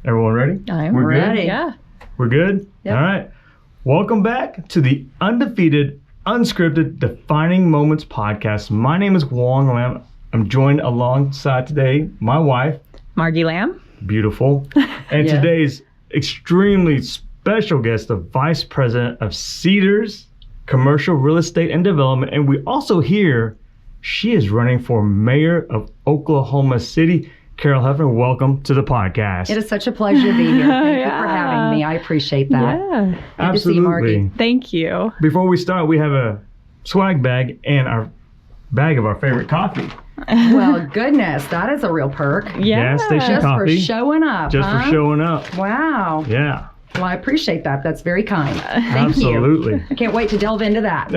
Everyone ready? We're ready. Good? Yeah. We're good? Yep. All right. Welcome back to the Undefeated, Unscripted, Defining Moments podcast. My name is Wong Lam. I'm joined alongside today my wife, Margie Lamb. beautiful, and Yeah. today's extremely special guest, the Vice President of Cedars Commercial Real Estate and Development. And we also hear she is running for Mayor of Oklahoma City. Carol Hefner, welcome to the podcast. It is such a pleasure to be here. Thank you for having me. I appreciate that. Yeah. Good Absolutely. to see you, Margie. Thank you. Before we start, we have a swag bag and our bag of our favorite coffee. Well, goodness, that is a real perk. Yeah. Gas station Just coffee. for showing up. Just huh? for showing up. Wow. Yeah, Well, I appreciate that. That's very kind. Thank you. absolutely. I can't wait to delve into that.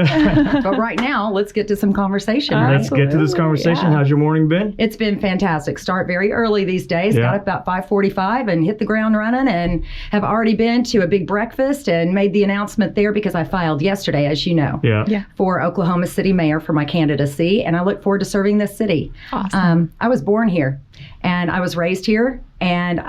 But right now, let's get to some conversation. Right? Let's get to this Absolutely, conversation. yeah. How's your morning been? It's been fantastic. Start very early these days. Yeah. Got up about 5:45 and hit the ground running, and have already been to a big breakfast and made the announcement there because I filed yesterday, as you know. Yeah. Yeah. For Oklahoma City Mayor for my candidacy, and I look forward to serving this city. Awesome. I was born here, and I was raised here, and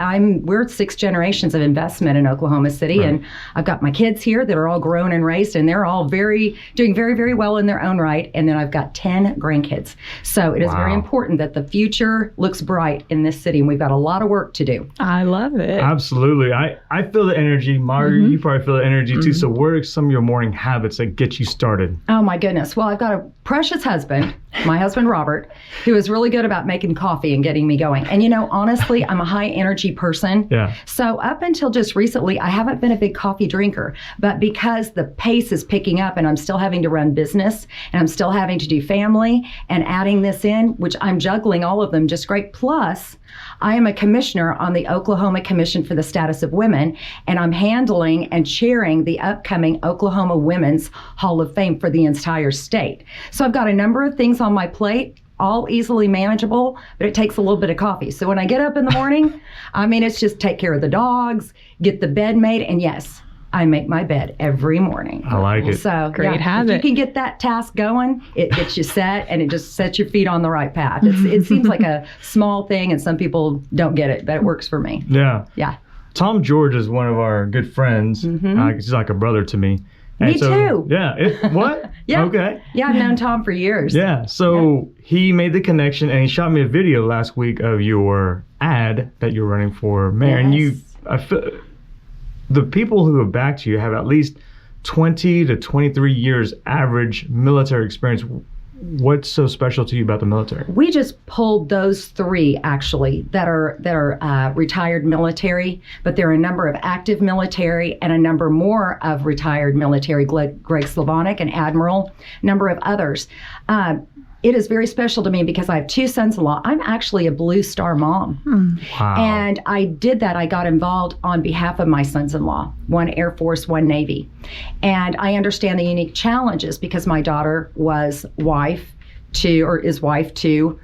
we're 6 generations of investment in Oklahoma City, Right. and I've got my kids here that are all grown and raised, and they're all doing very, very well in their own right, and then I've got 10 grandkids. So it is very Wow. important that the future looks bright in this city, and we've got a lot of work to do. I love it. Absolutely. I feel the energy. Margie, you probably feel the energy too. So what are some of your morning habits that get you started? Oh my goodness. Well, I've got a precious husband, my husband Robert, who is really good about making coffee and getting me going. And honestly, I'm a high energy person. Yeah. So up until just recently, I haven't been a big coffee drinker. But because the pace is picking up and I'm still having to run business and I'm still having to do family and adding this in, which I'm juggling all of them just great. Plus, I am a commissioner on the Oklahoma Commission for the Status of Women, and I'm handling and chairing the upcoming Oklahoma Women's Hall of Fame for the entire state. So I've got a number of things on my plate, all easily manageable, but it takes a little bit of coffee. So when I get up in the morning, it's just take care of the dogs, get the bed made, and yes, I make my bed every morning. I like it. So Great habit. If you can get that task going, it gets you set, and it just sets your feet on the right path. It seems like a small thing, and some people don't get it, but it works for me. Yeah. Yeah. Tom George is one of our good friends. He's like a brother to me. Me too. Yeah. What? Yeah. Okay. Yeah, I've known Tom for years. Yeah. So he made the connection, and he shot me a video last week of your ad that you're running for mayor. And Yes. I feel the people who have backed you have at least 20 to 23 years average military experience. What's so special to you about the military? We just pulled those 3 actually that are retired military, but there are a number of active military and a number more of retired military. Greg Slavonic, an admiral, number of others. It is very special to me because I have 2 sons-in-law. I'm actually a Blue Star mom. Wow. And I did that. I got involved on behalf of my sons-in-law, one Air Force, one Navy. And I understand the unique challenges because my daughter was is wife to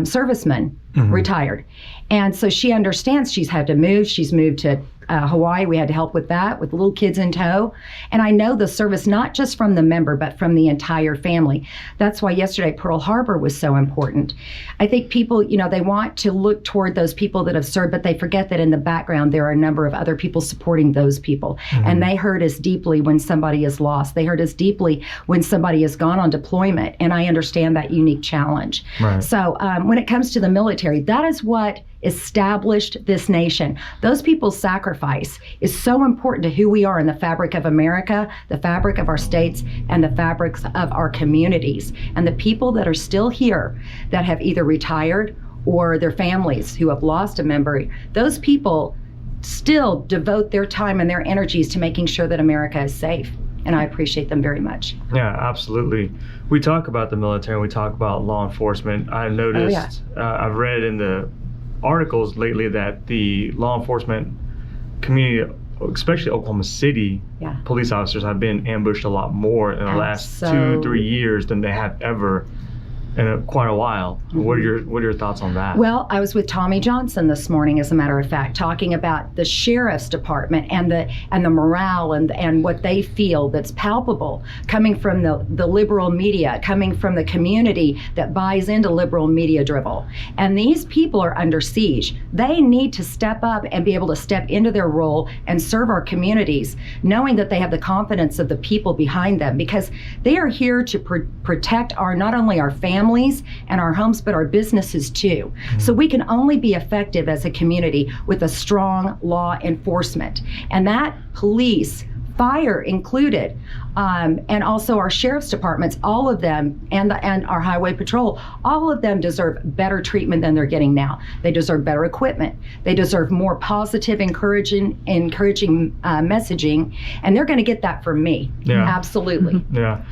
servicemen, retired. And so she understands she's had to move. She's moved to Hawaii. We had to help with that, with little kids in tow. And I know the service, not just from the member, but from the entire family. That's why yesterday Pearl Harbor was so important. I think people, they want to look toward those people that have served, but they forget that in the background, there are a number of other people supporting those people. And they hurt us deeply when somebody is lost. They hurt us deeply when somebody has gone on deployment. And I understand that unique challenge. Right. So when it comes to the military, that is what established this nation. Those people's sacrifice is so important to who we are in the fabric of America, the fabric of our states, and the fabrics of our communities. And the people that are still here that have either retired or their families who have lost a member, those people still devote their time and their energies to making sure that America is safe. And I appreciate them very much. Yeah, absolutely. We talk about the military, we talk about law enforcement. I've noticed, I've read in the articles lately that the law enforcement community, especially Oklahoma City, police officers have been ambushed a lot more in the last 2-3 years than they have ever in quite a while. What are your thoughts on that? Well, I was with Tommy Johnson this morning, as a matter of fact, talking about the sheriff's department and the morale and what they feel that's palpable coming from the liberal media, coming from the community that buys into liberal media drivel. And these people are under siege. They need to step up and be able to step into their role and serve our communities, knowing that they have the confidence of the people behind them, because they are here to protect not only our families and our homes, but our businesses too. So we can only be effective as a community with a strong law enforcement. And that police, fire included, and also our sheriff's departments, all of them, and our highway patrol, all of them deserve better treatment than they're getting now. They deserve better equipment. They deserve more positive, encouraging messaging, and they're going to get that from me. Yeah. Absolutely. Yeah.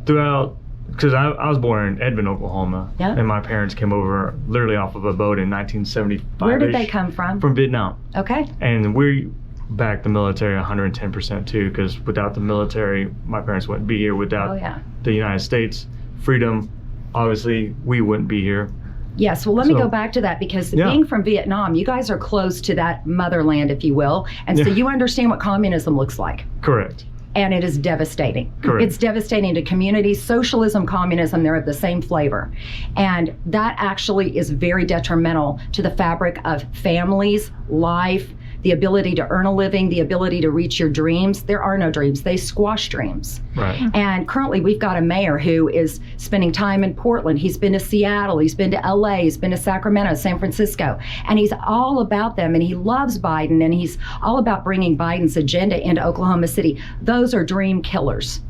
Throughout, because I was born in Edmond, Oklahoma, Yeah. and my parents came over literally off of a boat in 1975. Where did they come from? From Vietnam. Okay. And we backed the military 110% too, because without the military, my parents wouldn't be here. Without Oh, yeah. the United States freedom, obviously we wouldn't be here. Yes, well, let me So- go back to that, because Yeah. being from Vietnam, you guys are close to that motherland, if you will, and so Yeah. you understand what communism looks like. Correct. And it is devastating. Correct. It's devastating to communities. Socialism, communism, they're of the same flavor. And that actually is very detrimental to the fabric of families, life, the ability to earn a living, the ability to reach your dreams. There are no dreams. They squash dreams. Right. And currently we've got a mayor who is spending time in Portland. He's been to Seattle, he's been to LA, he's been to Sacramento, San Francisco, and he's all about them, and he loves Biden, and he's all about bringing Biden's agenda into Oklahoma City. Those are dream killers.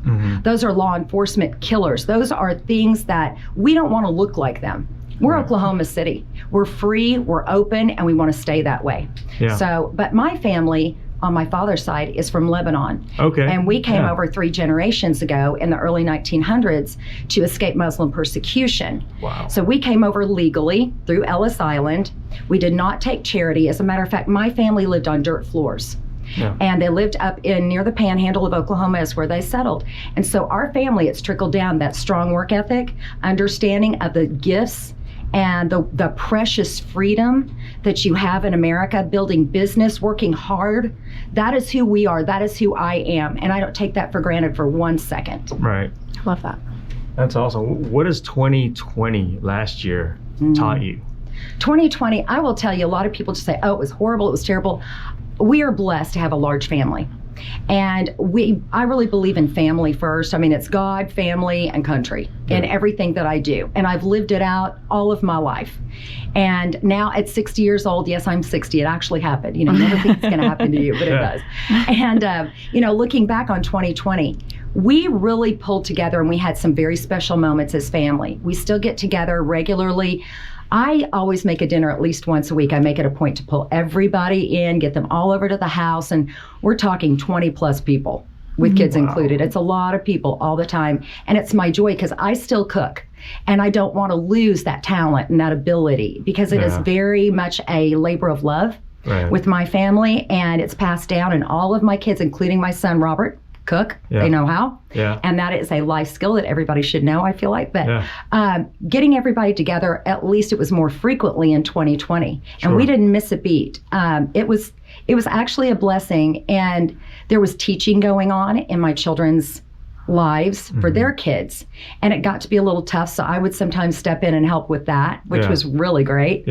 Those are law enforcement killers. Those are things that we don't want to look like them. We're Right. Oklahoma City. We're free, we're open, and we want to stay that way. Yeah. So, but my family on my father's side is from Lebanon. Okay. And we came Yeah. over 3 generations ago in the early 1900s to escape Muslim persecution. Wow. So we came over legally through Ellis Island. We did not take charity. As a matter of fact, my family lived on dirt floors. Yeah. And they lived up in near the panhandle of Oklahoma is where they settled. And so our family, it's trickled down that strong work ethic, understanding of the gifts and the precious freedom that you have in America, building business, working hard. That is who we are. That is who I am. And I don't take that for granted for 1 second. Right. Love that. That's awesome. What has 2020 last year taught you? 2020, I will tell you, a lot of people just say, oh, it was horrible, it was terrible. We are blessed to have a large family. And I really believe in family first. I mean, it's God, family, and country in everything that I do. And I've lived it out all of my life. And now at 60 years old, yes, I'm 60. It actually happened. You never think it's going to happen to you, but it does. And, looking back on 2020, we really pulled together, and we had some very special moments as family. We still get together regularly. I always make a dinner at least once a week. I make it a point to pull everybody in, get them all over to the house, and we're talking 20 plus people with kids included. It's a lot of people all the time, and it's my joy because I still cook, and I don't want to lose that talent and that ability, because it is very much a labor of love with my family, and it's passed down, and all of my kids, including my son Robert, cook. They know how. And that is a life skill that everybody should know, I feel like. But getting everybody together, at least it was more frequently in 2020. And we didn't miss a beat. It was actually a blessing. And there was teaching going on in my children's lives for their kids. And it got to be a little tough. So I would sometimes step in and help with that, which was really great.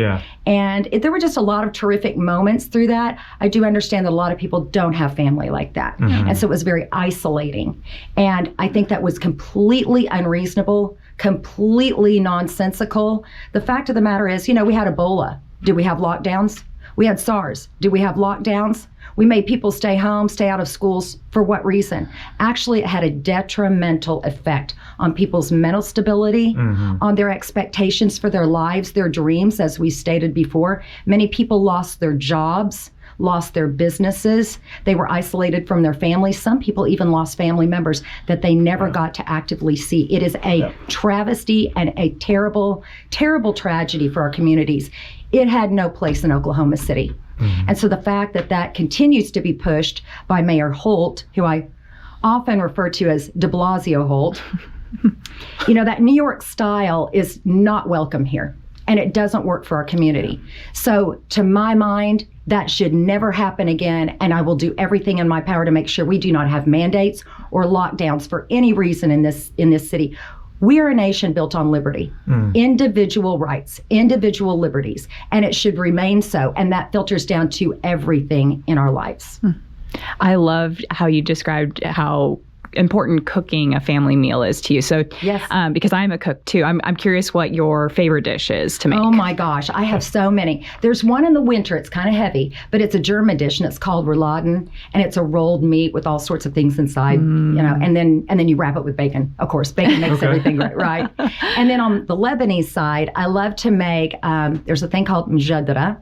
And there were just a lot of terrific moments through that. I do understand that a lot of people don't have family like that. And so it was very isolating. And I think that was completely unreasonable, completely nonsensical. The fact of the matter is, we had Ebola. Did we have lockdowns? We had SARS. Did we have lockdowns? We made people stay home, stay out of schools. For what reason? Actually, it had a detrimental effect on people's mental stability, on their expectations for their lives, their dreams, as we stated before. Many people lost their jobs, lost their businesses. They were isolated from their families. Some people even lost family members that they never got to actively see. It is a travesty and a terrible, terrible tragedy for our communities. It had no place in Oklahoma City. And so the fact that that continues to be pushed by Mayor Holt, who I often refer to as de Blasio Holt, That New York style is not welcome here, and it doesn't work for our community. So to my mind, that should never happen again, and I will do everything in my power to make sure we do not have mandates or lockdowns for any reason in this city. We are a nation built on liberty, individual rights, individual liberties, and it should remain so. And that filters down to everything in our lives. I loved how you described how important cooking a family meal is to you. So, yes. Because I'm a cook too, I'm curious what your favorite dish is to make. Oh my gosh, I have so many. There's one in the winter, it's kind of heavy, but it's a German dish and it's called Rouladen, and it's a rolled meat with all sorts of things inside, and then you wrap it with bacon. Of course, bacon makes everything right. And then on the Lebanese side, I love to make, there's a thing called mjadra.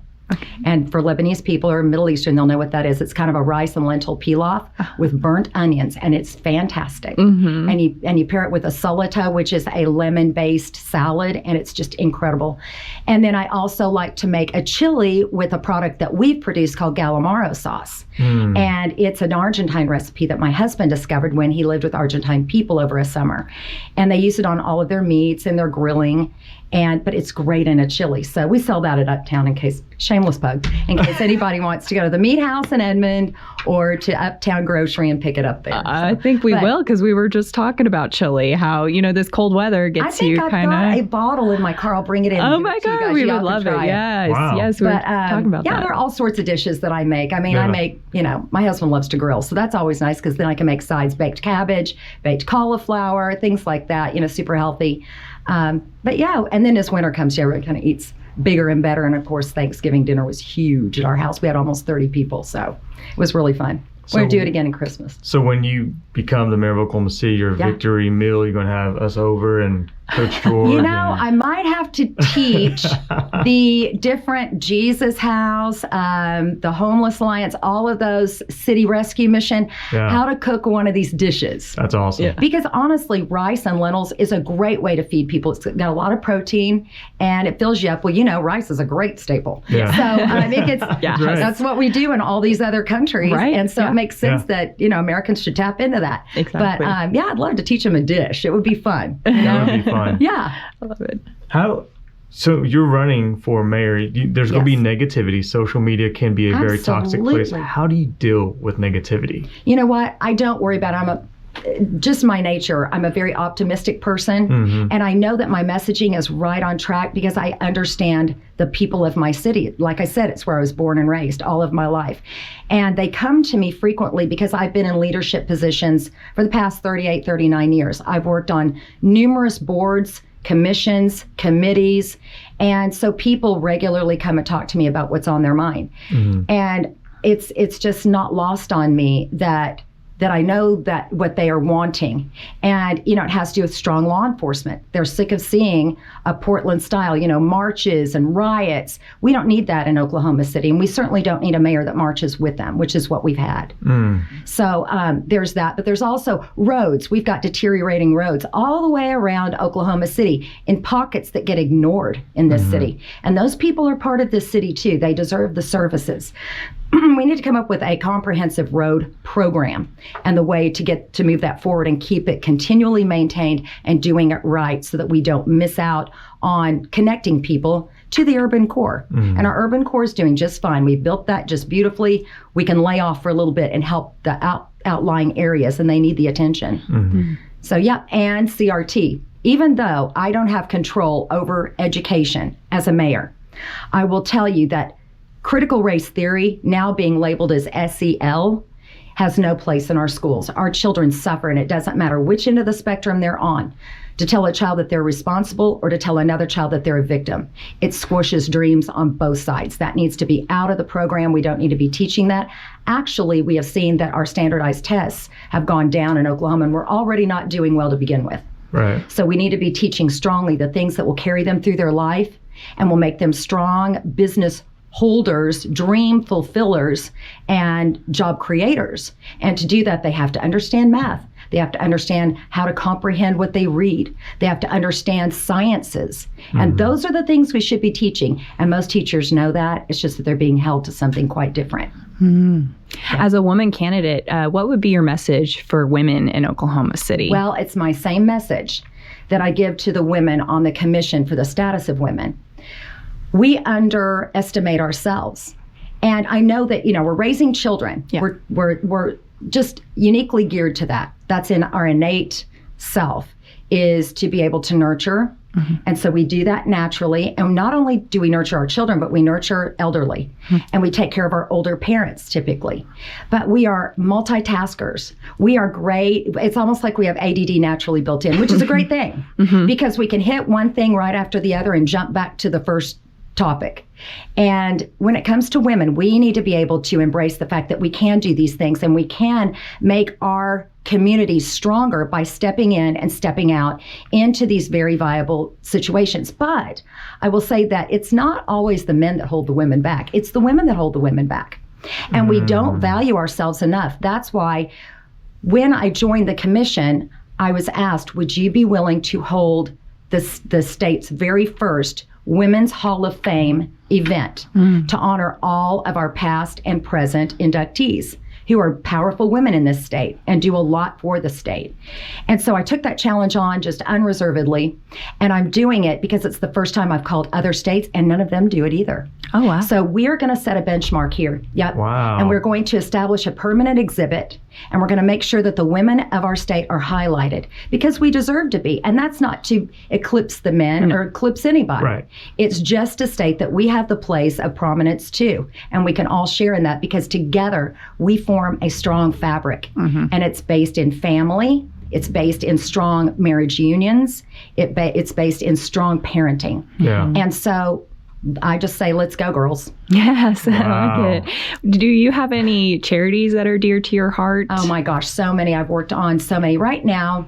And for Lebanese people or Middle Eastern, they'll know what that is. It's kind of a rice and lentil pilaf with burnt onions, and it's fantastic. And you pair it with a salata, which is a lemon-based salad, and it's just incredible. And then I also like to make a chili with a product that we've produced called Galamaro sauce. And it's an Argentine recipe that my husband discovered when he lived with Argentine people over a summer. And they use it on all of their meats and their grilling. But it's great in a chili. So we sell that at Uptown in case, shameless plug, in case anybody wants to go to the Meat House in Edmond or to Uptown Grocery and pick it up there. I think we will, because we were just talking about chili, how, this cold weather gets you kind of. I've got a bottle in my car. I'll bring it in. Oh my God, we would love it. Yes, wow. yes, we were talking about that. Yeah, there are all sorts of dishes that I make. I mean, I make, my husband loves to grill, so that's always nice because then I can make sides, baked cabbage, baked cauliflower, things like that, super healthy. But yeah, and then as winter comes, everyone kind of eats bigger and better. And of course, Thanksgiving dinner was huge at our house. We had almost 30 people, so it was really fun. We're going to do it again in Christmas. So when you become the mayor of Oklahoma City, your victory meal, you're going to have us over and Coach George. I might have to teach the different Jesus House, the Homeless Alliance, all of those city rescue mission, how to cook one of these dishes. That's awesome. Yeah. Because honestly, rice and lentils is a great way to feed people. It's got a lot of protein and it fills you up. Well, rice is a great staple. Yeah. So I think that's what we do in all these other countries. Right. And so it makes sense that, Americans should tap into that. Exactly. But I'd love to teach them a dish. It would be fun. That would be fun. Yeah. I love it. So you're running for mayor. There's going to be negativity. Social media can be a very toxic place. How do you deal with negativity? You know what? I don't worry about it. Just my nature. I'm a very optimistic person. And I know that my messaging is right on track because I understand the people of my city. Like I said, it's where I was born and raised all of my life. And they come to me frequently because I've been in leadership positions for the past 38, 39 years. I've worked on numerous boards, commissions, committees. And so people regularly come and talk to me about what's on their mind. And it's just not lost on me that I know that what they are wanting. And, it has to do with strong law enforcement. They're sick of seeing a Portland style, marches and riots. We don't need that in Oklahoma City. And we certainly don't need a mayor that marches with them, which is what we've had. So there's that. But there's also roads. We've got deteriorating roads all the way around Oklahoma City in pockets that get ignored in this city. And those people are part of this city too. They deserve the services. We need to come up with a comprehensive road program and the way to move that forward and keep it continually maintained and doing it right so that we don't miss out on connecting people to the urban core. And our urban core is doing just fine. We built that just beautifully. We can lay off for a little bit and help the outlying areas, and they need the attention. So, and CRT. Even though I don't have control over education as a mayor, I will tell you that critical race theory, now being labeled as SEL, has no place in our schools. Our children suffer, and it doesn't matter which end of the spectrum they're on. To tell a child that they're responsible or to tell another child that they're a victim, it squishes dreams on both sides. That needs to be out of the program. We don't need to be teaching that. Actually, we have seen that our standardized tests have gone down in Oklahoma, and we're already not doing well to begin with. Right. So we need to be teaching strongly the things that will carry them through their life and will make them strong business holders, dream fulfillers, and job creators. And to do that, they have to understand math. They have to understand how to comprehend what they read. They have to understand sciences. And those are the things we should be teaching. And most teachers know that. It's just that they're being held to something quite different. As a woman candidate, what would be your message for women in Oklahoma City? Well, it's my same message that I give to the women on the Commission for the Status of Women. We underestimate ourselves. And I know that, we're raising children. Yeah. We're just uniquely geared to that. That's in our innate self, is to be able to nurture. And so we do that naturally. And not only do we nurture our children, but we nurture elderly. And we take care of our older parents typically. But we are multitaskers. We are great. It's almost like we have ADD naturally built in, which is a great thing because we can hit one thing right after the other and jump back to the first topic. And when it comes to women, we need to be able to embrace the fact that we can do these things and we can make our communities stronger by stepping in and stepping out into these very viable situations. But I will say that it's not always the men that hold the women back. It's the women that hold the women back. And we don't value ourselves enough. That's why when I joined the commission, I was asked, would you be willing to hold the state's very first Women's Hall of Fame event to honor all of our past and present inductees who are powerful women in this state and do a lot for the state. And so I took that challenge on just unreservedly, and I'm doing it because it's the first time I've called other states, and none of them do it either. Oh, wow. So we are going to set a benchmark here. Yep. Wow. And we're going to establish a permanent exhibit, and we're going to make sure that the women of our state are highlighted because we deserve to be. And that's not to eclipse the men or eclipse anybody. Right. It's just to state that we have the place of prominence too, and we can all share in that because together we form a strong fabric. And it's based in family. It's based in strong marriage unions. It's based in strong parenting. Yeah. And so I just say, let's go, girls. Yes, Wow. I like it. Do you have any charities that are dear to your heart? Oh my gosh, so many. I've worked on so many. Right now,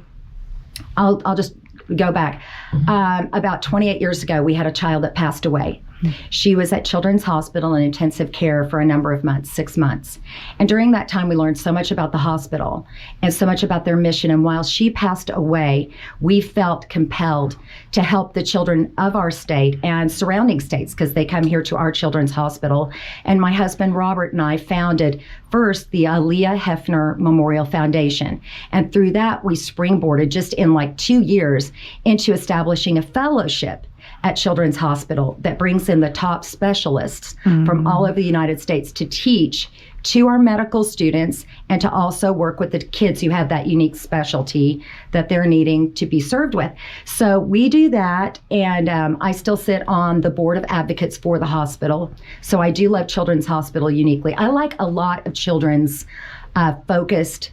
I'll just go back. About 28 years ago, we had a child that passed away. She was at Children's Hospital in intensive care for a number of months, 6 months. And during that time, we learned so much about the hospital and so much about their mission. And while she passed away, we felt compelled to help the children of our state and surrounding states because they come here to our Children's Hospital. And my husband, Robert, and I founded first the Aaliyah Hefner Memorial Foundation. And through that, we springboarded just in like 2 years into establishing a fellowship at Children's Hospital that brings in the top specialists from all over the United States to teach to our medical students and to also work with the kids who have that unique specialty that they're needing to be served with. So we do that, and I still sit on the board of advocates for the hospital. So I do love Children's Hospital uniquely. I like a lot of children's focused,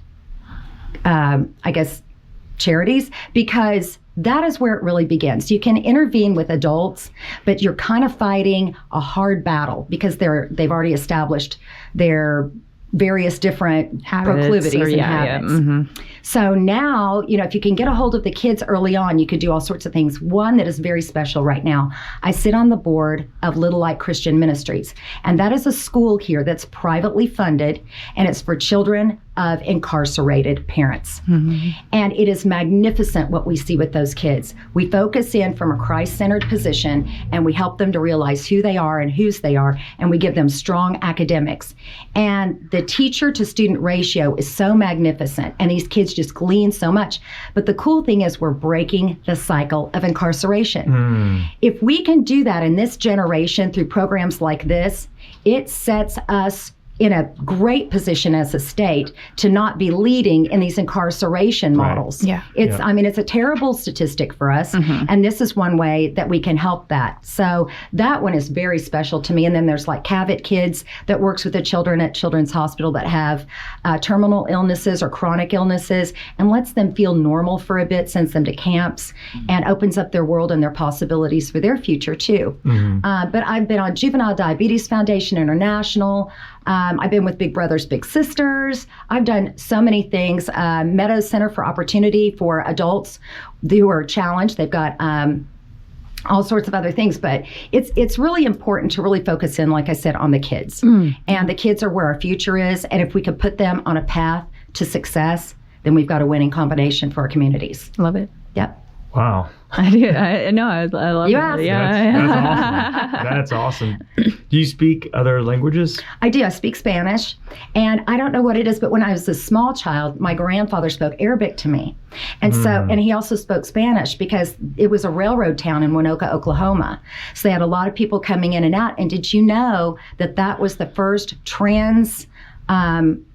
charities because that is where it really begins. You can intervene with adults, but you're kind of fighting a hard battle because they've already established their various different proclivities and habits. So now, if you can get a hold of the kids early on, you could do all sorts of things. One that is very special right now, I sit on the board of Little Light Christian Ministries, and that is a school here that's privately funded, and it's for children of incarcerated parents. And it is magnificent what we see with those kids. We focus in from a Christ-centered position, and we help them to realize who they are and whose they are, and we give them strong academics. And the teacher-to-student ratio is so magnificent, and these kids just glean so much. But the cool thing is we're breaking the cycle of incarceration. If we can do that in this generation through programs like this, it sets us in a great position as a state to not be leading in these incarceration models. It's a terrible statistic for us, and this is one way that we can help that. So that one is very special to me. And then there's like CAVIT Kids that works with the children at Children's Hospital that have terminal illnesses or chronic illnesses and lets them feel normal for a bit, sends them to camps, and opens up their world and their possibilities for their future too. But I've been on Juvenile Diabetes Foundation International. I've been with Big Brothers Big Sisters. I've done so many things. Meadows Center for Opportunity for adults who are challenged. They've got all sorts of other things, but it's really important to really focus in, like I said, on the kids. And the kids are where our future is. And if we could put them on a path to success, then we've got a winning combination for our communities. Love it. Yep. Wow. I do. I love You it. asked. Yeah. That's awesome. Do you speak other languages? I do. I speak Spanish. And I don't know what it is, but when I was a small child, my grandfather spoke Arabic to me. And and he also spoke Spanish because it was a railroad town in Winoka, Oklahoma. So they had a lot of people coming in and out. And did you know that that was the first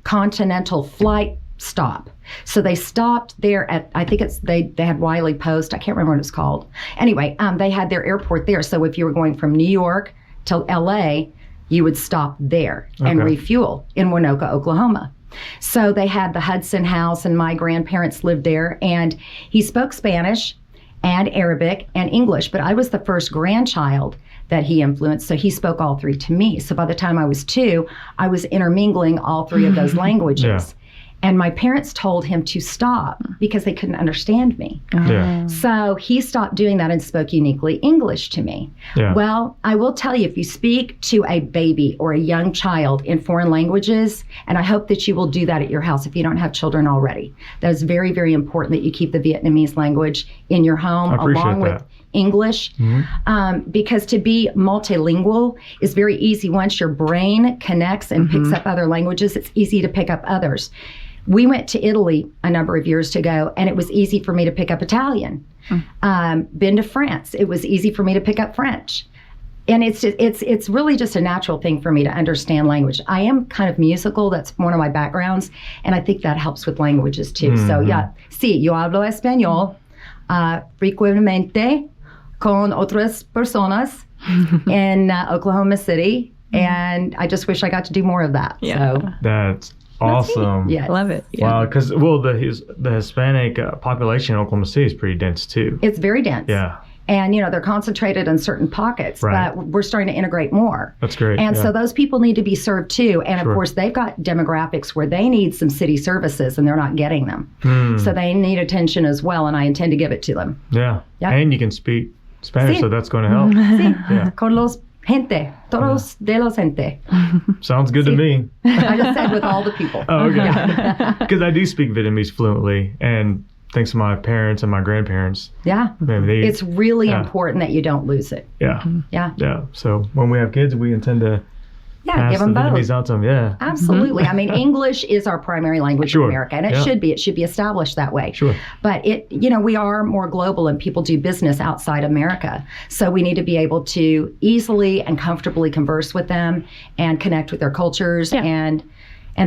continental flight stop? So they stopped there at, I think they had Wiley Post. I can't remember what it's called. Anyway, they had their airport there. So if you were going from New York to LA, you would stop there and refuel in Winoka, Oklahoma. So they had the Hudson House, and my grandparents lived there. And he spoke Spanish and Arabic and English, but I was the first grandchild that he influenced. So he spoke all three to me. So by the time I was 2, I was intermingling all three of those languages. Yeah. And my parents told him to stop because they couldn't understand me. Yeah. So he stopped doing that and spoke uniquely English to me. Yeah. Well, I will tell you, if you speak to a baby or a young child in foreign languages, and I hope that you will do that at your house if you don't have children already, that is very, very important that you keep the Vietnamese language in your home along with English, because to be multilingual is very easy. Once your brain connects and picks up other languages, it's easy to pick up others. We went to Italy a number of years ago, and it was easy for me to pick up Italian. Been to France, it was easy for me to pick up French. And it's really just a natural thing for me to understand language. I am kind of musical. That's one of my backgrounds, and I think that helps with languages too. So yeah, sí, yo hablo español frecuentemente con otras personas in Oklahoma City, and I just wish I got to do more of that. Yeah. So That's awesome. yes. I love it. Yeah. Wow, because the Hispanic population in Oklahoma City is pretty dense too. It's very dense. Yeah. And, they're concentrated in certain pockets, but we're starting to integrate more. That's great. And so those people need to be served too. And of course, they've got demographics where they need some city services and they're not getting them. So they need attention as well, and I intend to give it to them. Yeah. Yeah. And you can speak Spanish, Sí. so that's going to help. Sí, Yeah. con los gente, todos de los gente. Sounds good to me. I just said with all the people. Oh, okay. Because I do speak Vietnamese fluently, and thanks to my parents and my grandparents. Yeah. Man, It's really important that you don't lose it. Yeah. Yeah. Yeah. So when we have kids, we intend to Yeah, give them the both. Vietnamese out to them. Yeah. Absolutely. I mean, English is our primary language in America, and it should be. It should be established that way. Sure. But we are more global, and people do business outside America. So we need to be able to easily and comfortably converse with them and connect with their cultures and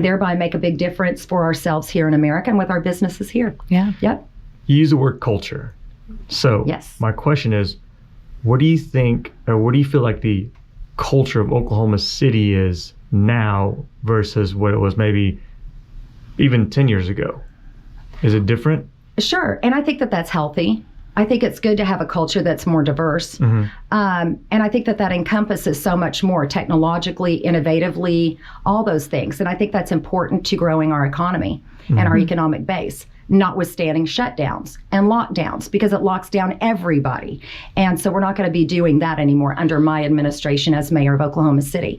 thereby make a big difference for ourselves here in America and with our businesses here. Yeah. Yep. You use the word culture. So Yes. my question is, what do you think, or what do you feel like the culture of Oklahoma City is now versus what it was maybe even 10 years ago? Is it different? Sure. And I think that that's healthy. I think it's good to have a culture that's more diverse. And I think that encompasses so much more technologically, innovatively, all those things. And I think that's important to growing our economy and our economic base, notwithstanding shutdowns and lockdowns, because it locks down everybody. And so we're not going to be doing that anymore under my administration as mayor of Oklahoma City.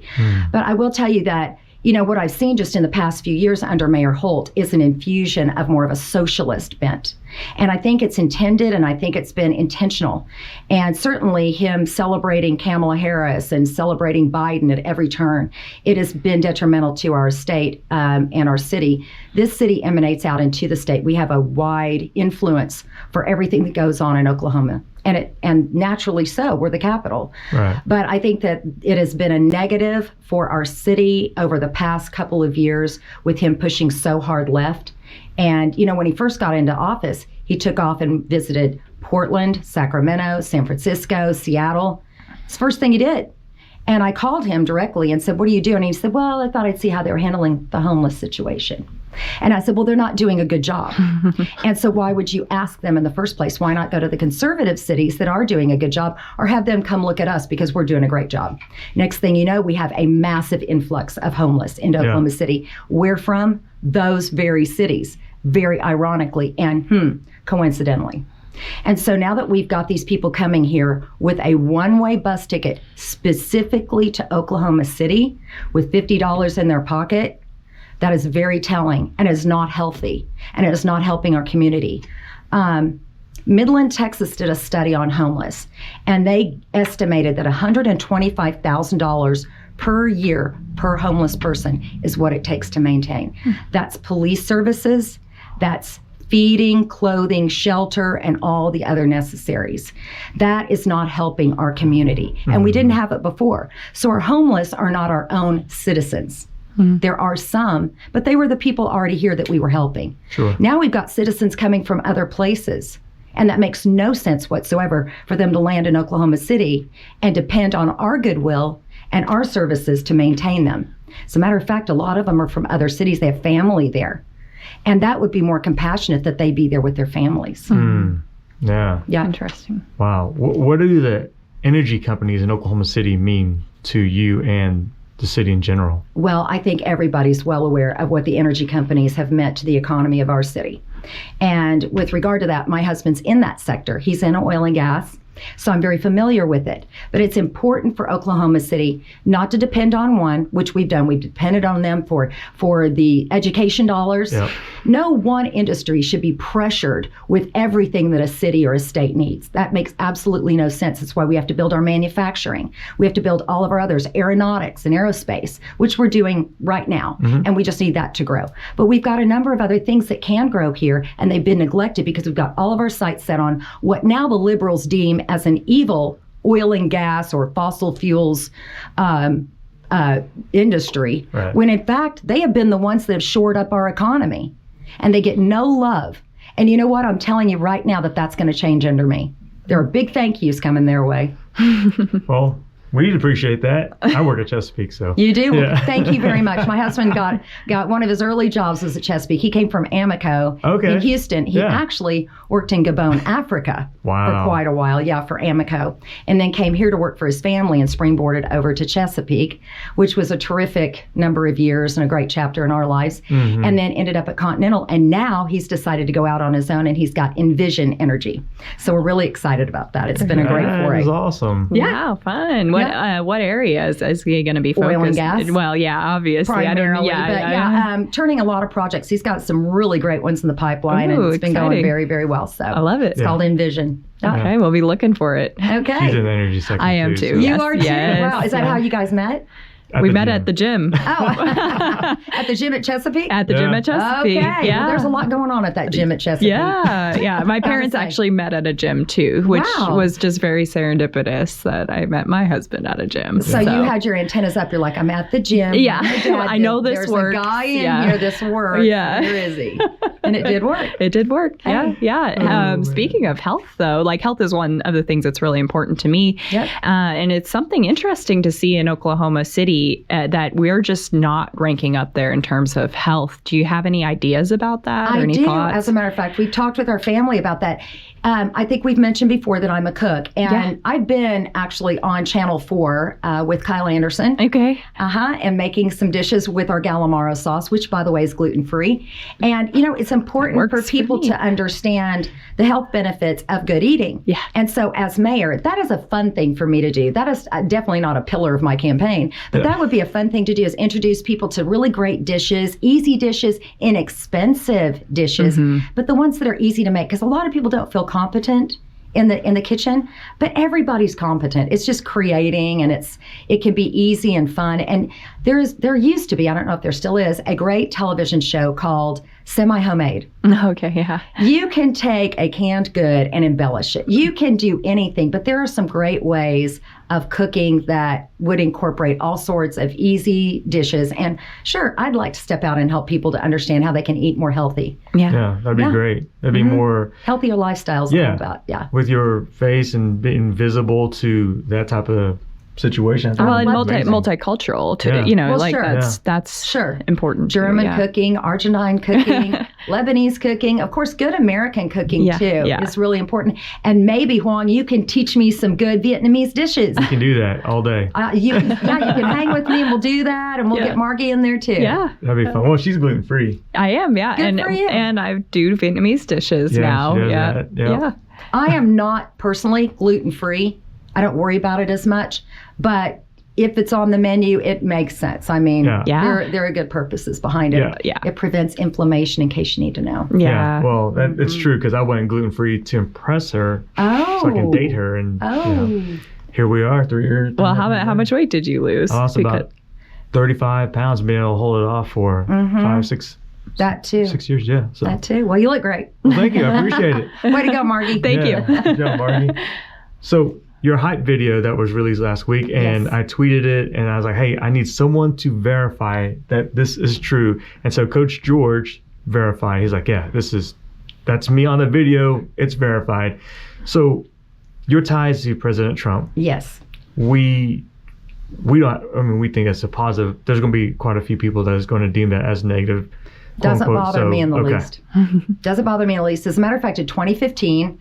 But I will tell you that what I've seen just in the past few years under Mayor Holt is an infusion of more of a socialist bent. And I think it's intended, and I think it's been intentional. And certainly him celebrating Kamala Harris and celebrating Biden at every turn, it has been detrimental to our state and our city. This city emanates out into the state. We have a wide influence for everything that goes on in Oklahoma. And naturally so, we're the capital. Right. But I think that it has been a negative for our city over the past couple of years with him pushing so hard left. And, when he first got into office, he took off and visited Portland, Sacramento, San Francisco, Seattle. It's the first thing he did. And I called him directly and said, "What are you doing?" And he said, "Well, I thought I'd see how they were handling the homeless situation." And I said, "Well, they're not doing a good job." And so why would you ask them in the first place? Why not go to the conservative cities that are doing a good job, or have them come look at us because we're doing a great job? Next thing you know, we have a massive influx of homeless into Oklahoma City. Where from? Those very cities, very ironically and coincidentally. And so now that we've got these people coming here with a one-way bus ticket specifically to Oklahoma City with $50 in their pocket, that is very telling and is not healthy, and it is not helping our community. Midland, Texas did a study on homeless, and they estimated that $125,000 per year per homeless person is what it takes to maintain. That's police services, that's feeding, clothing, shelter, and all the other necessaries. That is not helping our community. And we didn't have it before. So our homeless are not our own citizens. There are some, but they were the people already here that we were helping. Sure. Now we've got citizens coming from other places. And that makes no sense whatsoever for them to land in Oklahoma City and depend on our goodwill and our services to maintain them. As a matter of fact, a lot of them are from other cities. They have family there. And that would be more compassionate that they be there with their families. Yeah. Yeah. Interesting. Wow. What do the energy companies in Oklahoma City mean to you and the city in general? Well, I think everybody's well aware of what the energy companies have meant to the economy of our city. And with regard to that, my husband's in that sector. He's in oil and gas. So I'm very familiar with it. But it's important for Oklahoma City not to depend on one, which we've done. We've depended on them for the education dollars. Yep. No one industry should be pressured with everything that a city or a state needs. That makes absolutely no sense. That's why we have to build our manufacturing. We have to build all of our others, aeronautics and aerospace, which we're doing right now. And we just need that to grow. But we've got a number of other things that can grow here, and they've been neglected because we've got all of our sights set on what now the liberals deem as an evil oil and gas or fossil fuels industry, Right. when in fact they have been the ones that have shored up our economy, and they get no love. And you know what? I'm telling you right now that that's going to change under me. There are big thank yous coming their way. Well, we'd appreciate that. I work at Chesapeake, so. You do? Yeah. Thank you very much. My husband got one of his early jobs was at Chesapeake. He came from Amoco in Houston. He actually worked in Gabon, Africa for quite a while, for Amoco. And then came here to work for his family and springboarded over to Chesapeake, which was a terrific number of years and a great chapter in our lives. And then ended up at Continental. And now he's decided to go out on his own, and he's got Envision Energy. So we're really excited about that. It's been a great foray. That is awesome. Yeah. Wow, fun. What areas is he going to be focused? Oil and gas. Well, yeah, obviously. Primarily, turning a lot of projects. He's got some really great ones in the pipeline, and it's been going very, very well. So I love it. It's called Envision. Okay, we'll be looking for it. Okay. He's in the energy sector. I am too. So. You are too? Yes. Wow. Is that how you guys met? We met at the gym. At the gym at Chesapeake? At the gym at Chesapeake. Okay. Yeah. Well, there's a lot going on at that gym at Chesapeake. Yeah. My parents actually met at a gym too, which was just very serendipitous that I met my husband at a gym. So you had your antennas up. You're like, I'm at the gym. Yeah. I know this works. There's a guy in here. This works. Yeah. Where is he? And it did work. It did work. Hey. Yeah. Speaking of health, though, like health is one of the things that's really important to me. Yep. And it's something interesting to see in Oklahoma City that we're just not ranking up there in terms of health. Do you have any ideas about that or any thoughts? As a matter of fact, we've talked with our family about that. I think we've mentioned before that I'm a cook, and I've been actually on Channel 4 with Kyle Anderson. Okay. And making some dishes with our Galamaro sauce, which, by the way, is gluten-free. And, it's important for people to understand the health benefits of good eating. Yeah. And so as mayor, that is a fun thing for me to do. That is definitely not a pillar of my campaign, but that would be a fun thing to do, is introduce people to really great dishes, easy dishes, inexpensive dishes, but the ones that are easy to make, because a lot of people don't feel competent in the kitchen, but everybody's competent. It's just creating, and it can be easy and fun. And there used to be, I don't know if there still is, a great television show called Semi-Homemade. Okay, yeah. You can take a canned good and embellish it. You can do anything, but there are some great ways of cooking that would incorporate all sorts of easy dishes. And sure, I'd like to step out and help people to understand how they can eat more healthy. Yeah, that'd be great. That'd be more healthier lifestyles. All about. With your face and being visible to that type of situation. Well, and multicultural too. That's important. German cooking, Argentine cooking, Lebanese cooking, of course, good American cooking too is really important. And maybe, Juan, you can teach me some good Vietnamese dishes. You can do that all day. You can hang with me and we'll do that, and we'll get Margie in there too. Yeah, that'd be fun. Well, she's gluten free. I am. Good for you. And I do Vietnamese dishes now. She does that. Yeah. I am not personally gluten free. I don't worry about it as much, but if it's on the menu, it makes sense. I mean, Yeah. there are good purposes behind it. Yeah. It prevents inflammation, in case you need to know. Yeah. Well, it's true because I went gluten-free to impress her Oh. so I can date her. And here we are 3 years. Well, how much weight did you lose? I lost about 35 pounds, being able to hold it off for 6 years. Yeah. So. That too. Well, you look great. Well, thank you. I appreciate it. Way to go, Margie. Thank you. Good job, Margie. So your hype video that was released last week, and Yes. I tweeted it, and I was like, hey, I need someone to verify that this is true. And so Coach George verified. He's like, yeah, that's me on the video. It's verified. So your ties to President Trump, Yes. we don't, I mean, we think it's a positive. There's going to be quite a few people that is going to deem that as negative. Doesn't quote, bother so, me in the okay. least. Doesn't bother me in the least. As a matter of fact, in 2015,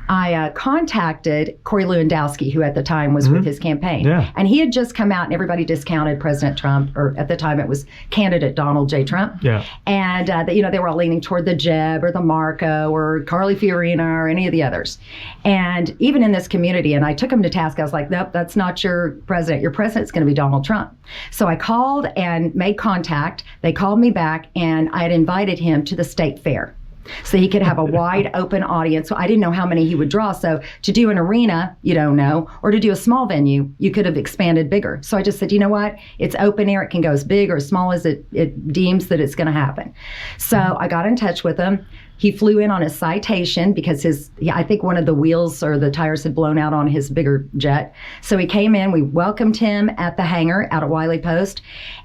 I contacted Corey Lewandowski, who at the time was with his campaign. Yeah. And he had just come out and everybody discounted President Trump, or at the time it was candidate Donald J. Trump. Yeah. And, they were all leaning toward the Jeb or the Marco or Carly Fiorina or any of the others. And even in this community, and I took him to task, I was like, nope, that's not your president. Your president's going to be Donald Trump. So I called and made contact. They called me back, and I had invited him to the state fair so he could have a wide open audience. So I didn't know how many he would draw. So to do an arena, you don't know, or to do a small venue, you could have expanded bigger. So I just said, you know what? It's open air. It can go as big or as small as it deems that it's going to happen. So I got in touch with him. He flew in on a citation because I think one of the wheels or the tires had blown out on his bigger jet. So he came in, we welcomed him at the hangar out at Wiley Post,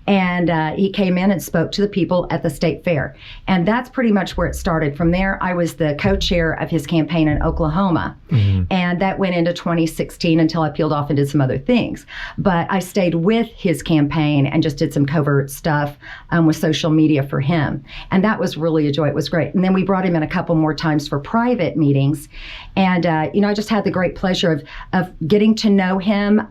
and he came in and spoke to the people at the state fair. And that's pretty much where it started. From there, I was the co-chair of his campaign in Oklahoma. And that went into 2016 until I peeled off and did some other things. But I stayed with his campaign and just did some covert stuff with social media for him. And that was really a joy. It was great. And then we brought him in a couple more times for private meetings. And, I just had the great pleasure of getting to know him.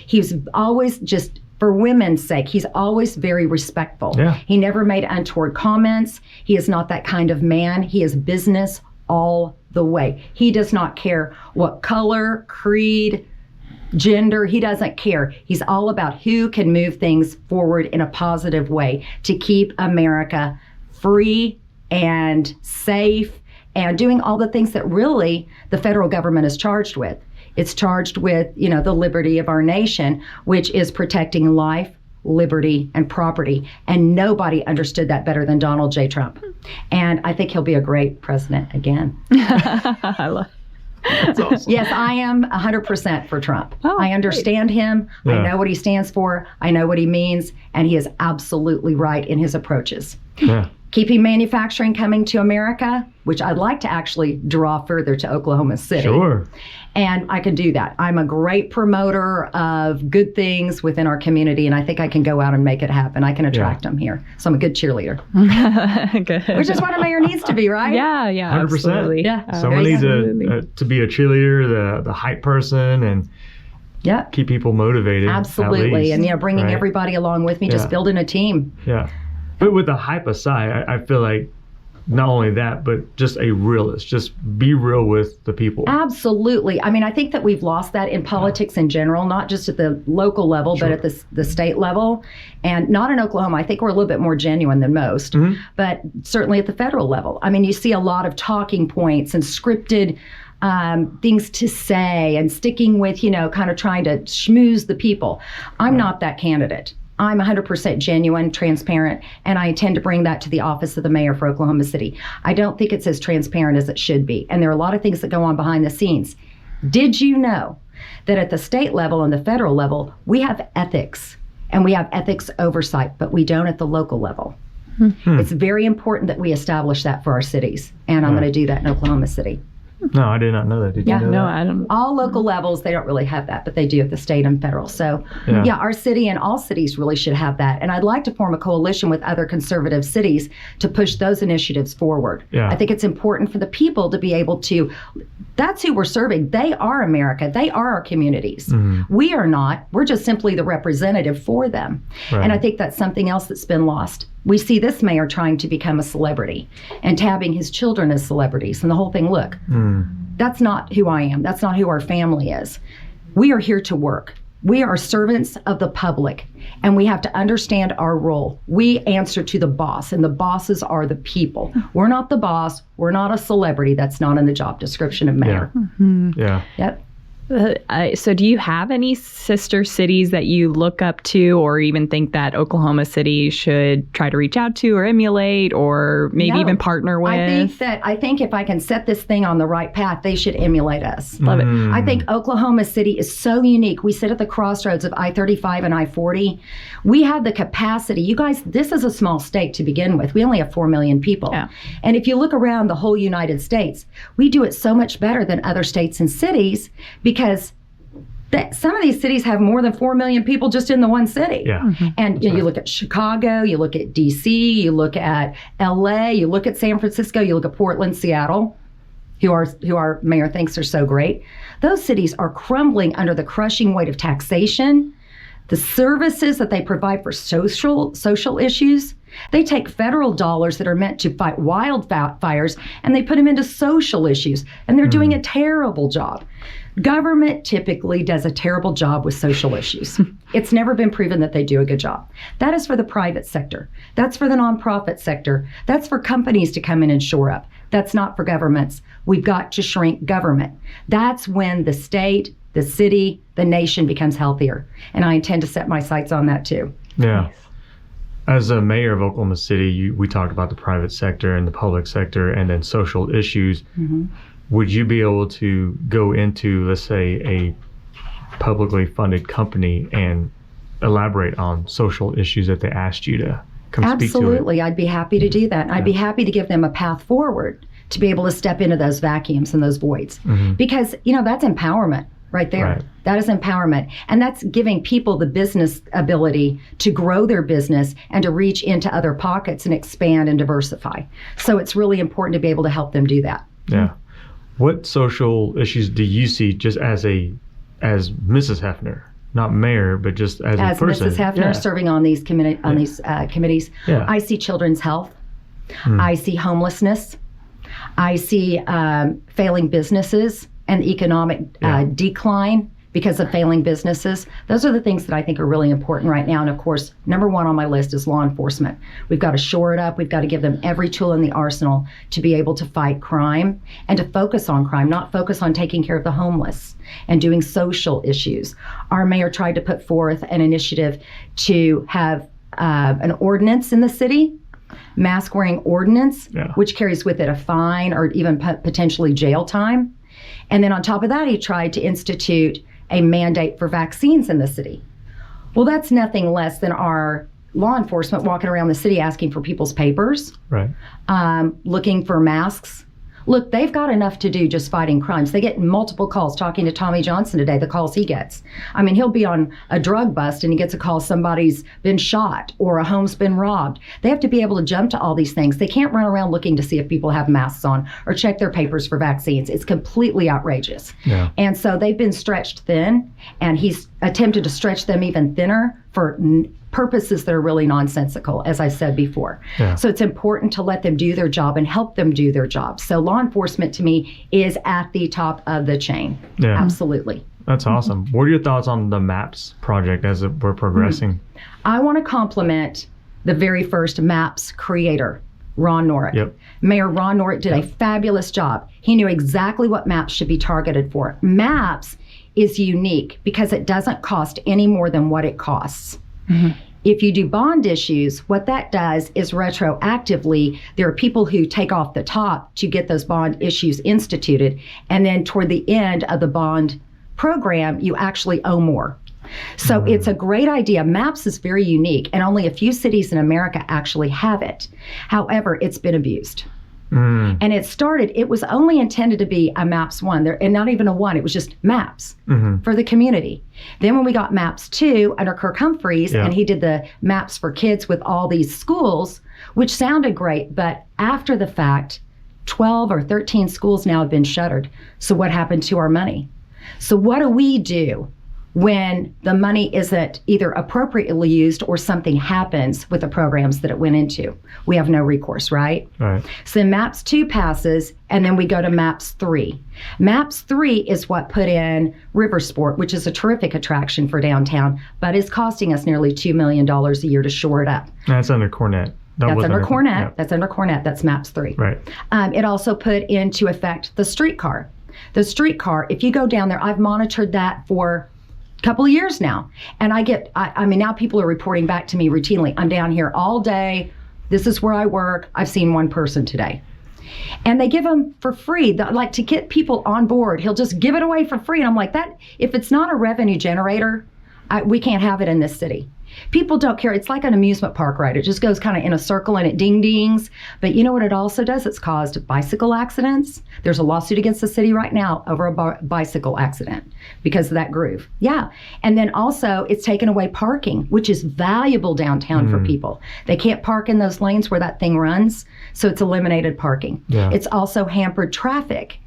He's always just, for women's sake, he's always very respectful. Yeah. He never made untoward comments. He is not that kind of man. He is business all the way. He does not care what color, creed, gender, he doesn't care. He's all about who can move things forward in a positive way to keep America free and safe and doing all the things that really the federal government is charged with. It's charged with, the liberty of our nation, which is protecting life, liberty, and property. And nobody understood that better than Donald J. Trump. And I think he'll be a great president again. I love That's awesome. Yes, I am 100% for Trump. Oh, I understand him. Yeah. I know what he stands for. I know what he means. And he is absolutely right in his approaches. Yeah. Keeping manufacturing coming to America, which I'd like to actually draw further to Oklahoma City. Sure. And I can do that. I'm a great promoter of good things within our community, and I think I can go out and make it happen. I can attract them here. So I'm a good cheerleader, Good. which is what a mayor needs to be, right? Yeah, 100%. absolutely. Yeah. Someone needs Absolutely. to be a cheerleader, the hype person, and Yep. keep people motivated. at Absolutely. least, And, bringing right? everybody along with me, just Yeah. building a team. Yeah. But with the hype aside, I feel like not only that, but just a realist. Just be real with the people. Absolutely. I mean, I think that we've lost that in politics in general, not just at the local level, Sure. but at the state level. And not in Oklahoma. I think we're a little bit more genuine than most, but certainly at the federal level. I mean, you see a lot of talking points and scripted things to say and sticking with, kind of trying to schmooze the people. I'm not that candidate. I'm 100% genuine, transparent, and I intend to bring that to the office of the mayor for Oklahoma City. I don't think it's as transparent as it should be. And there are a lot of things that go on behind the scenes. Did you know that at the state level and the federal level, we have ethics and we have ethics oversight, but we don't at the local level? It's very important that we establish that for our cities. And I'm going to do that in Oklahoma City. No, I did not know that. Did you know No, that? I don't. All local levels, they don't really have that, but they do at the state and federal. So, Yeah. our city and all cities really should have that. And I'd like to form a coalition with other conservative cities to push those initiatives forward. Yeah. I think it's important for the people to be able to, that's who we're serving. They are America. They are our communities. We are not. We're just simply the representative for them. Right. And I think that's something else that's been lost. We see this mayor trying to become a celebrity and tabbing his children as celebrities and the whole thing. Look, that's not who I am. That's not who our family is. We are here to work. We are servants of the public, and we have to understand our role. We answer to the boss, and the bosses are the people. We're not the boss. We're not a celebrity. That's not in the job description of mayor. Yeah. Yep. So do you have any sister cities that you look up to, or even think that Oklahoma City should try to reach out to or emulate, or maybe even partner with? I think if I can set this thing on the right path, they should emulate us. Love it. I think Oklahoma City is so unique. We sit at the crossroads of I-35 and I-40. We have the capacity. You guys, this is a small state to begin with. We only have 4 million people. Yeah. And if you look around the whole United States, we do it so much better than other states and cities because some of these cities have more than 4 million people just in the one city. Yeah. And you look at Chicago, you look at DC, you look at LA, you look at San Francisco, you look at Portland, Seattle, who our mayor thinks are so great. Those cities are crumbling under the crushing weight of taxation, the services that they provide for social issues. They take federal dollars that are meant to fight wildfires and they put them into social issues, and they're doing a terrible job. Government typically does a terrible job with social issues. It's never been proven that they do a good job. That is for the private sector. That's for the nonprofit sector. That's for companies to come in and shore up. That's not for governments. We've got to shrink government. That's when the state, the city, the nation becomes healthier. And I intend to set my sights on that too. Yeah. Nice. As a mayor of Oklahoma City, we talked about the private sector and the public sector and then social issues. Mm-hmm. Would you be able to go into, let's say, a publicly funded company and elaborate on social issues that they asked you to come speak to? Absolutely. I'd be happy to do that. I'd be happy to give them a path forward to be able to step into those vacuums and those voids. Mm-hmm. Because, that's empowerment right there. Right. That is empowerment. And that's giving people the business ability to grow their business and to reach into other pockets and expand and diversify. So it's really important to be able to help them do that. Yeah. What social issues do you see just as Mrs. Hefner, not mayor, but just as a person? As Mrs. Hefner serving on these committees, I see children's health. I see homelessness. I see failing businesses and economic decline because of failing businesses. Those are the things that I think are really important right now. And of course, number one on my list is law enforcement. We've got to shore it up. We've got to give them every tool in the arsenal to be able to fight crime and to focus on crime, not focus on taking care of the homeless and doing social issues. Our mayor tried to put forth an initiative to have an ordinance in the city, mask wearing ordinance, which carries with it a fine or even potentially jail time. And then on top of that, he tried to institute a mandate for vaccines in the city. Well, that's nothing less than our law enforcement walking around the city asking for people's papers, looking for masks. Look, they've got enough to do just fighting crimes. They get multiple calls. Talking to Tommy Johnson today, the calls he gets. I mean, he'll be on a drug bust and he gets a call somebody's been shot or a home's been robbed. They have to be able to jump to all these things. They can't run around looking to see if people have masks on or check their papers for vaccines. It's completely outrageous. Yeah. And so they've been stretched thin, and he's attempted to stretch them even thinner for purposes that are really nonsensical, as I said before. Yeah. So it's important to let them do their job and help them do their job. So law enforcement to me is at the top of the chain. Yeah. Absolutely. That's awesome. What are your thoughts on the MAPS project as we're progressing? I want to compliment the very first MAPS creator, Ron Norick. Yep. Mayor Ron Norick did a fabulous job. He knew exactly what MAPS should be targeted for. MAPS is unique because it doesn't cost any more than what it costs. Mm-hmm. If you do bond issues, what that does is retroactively, there are people who take off the top to get those bond issues instituted. And then toward the end of the bond program, you actually owe more. So it's a great idea. MAPS is very unique, and only a few cities in America actually have it. However, it's been abused. And it was only intended to be a MAPS 1, and not even a 1, it was just MAPS for the community. Then when we got MAPS 2 under Kirk Humphreys, and he did the MAPS for kids with all these schools, which sounded great, but after the fact, 12 or 13 schools now have been shuttered. So what happened to our money? So what do we do when the money isn't either appropriately used or something happens with the programs that it went into. We have no recourse, right? Right. So then MAPS 2 passes, and then we go to MAPS 3. MAPS 3 is what put in River Sport, which is a terrific attraction for downtown, but is costing us nearly $2 million a year to shore it up. That's under Cornett. That's under Cornett. Yeah. That's under Cornett. That's MAPS 3. Right. It also put into effect the streetcar. The streetcar, if you go down there, I've monitored that for couple of years now. And I mean, now people are reporting back to me routinely. I'm down here all day. This is where I work. I've seen one person today. And they give them for free. Like, to get people on board, he'll just give it away for free. And I'm like, that, if it's not a revenue generator, we can't have it in this city. People don't care. It's like an amusement park ride. It just goes kind of in a circle and it ding-dings. But you know what it also does? It's caused bicycle accidents. There's a lawsuit against the city right now over a bicycle accident because of that groove. Yeah. And then also it's taken away parking, which is valuable downtown for people. They can't park in those lanes where that thing runs. So it's eliminated parking. Yeah. It's also hampered traffic.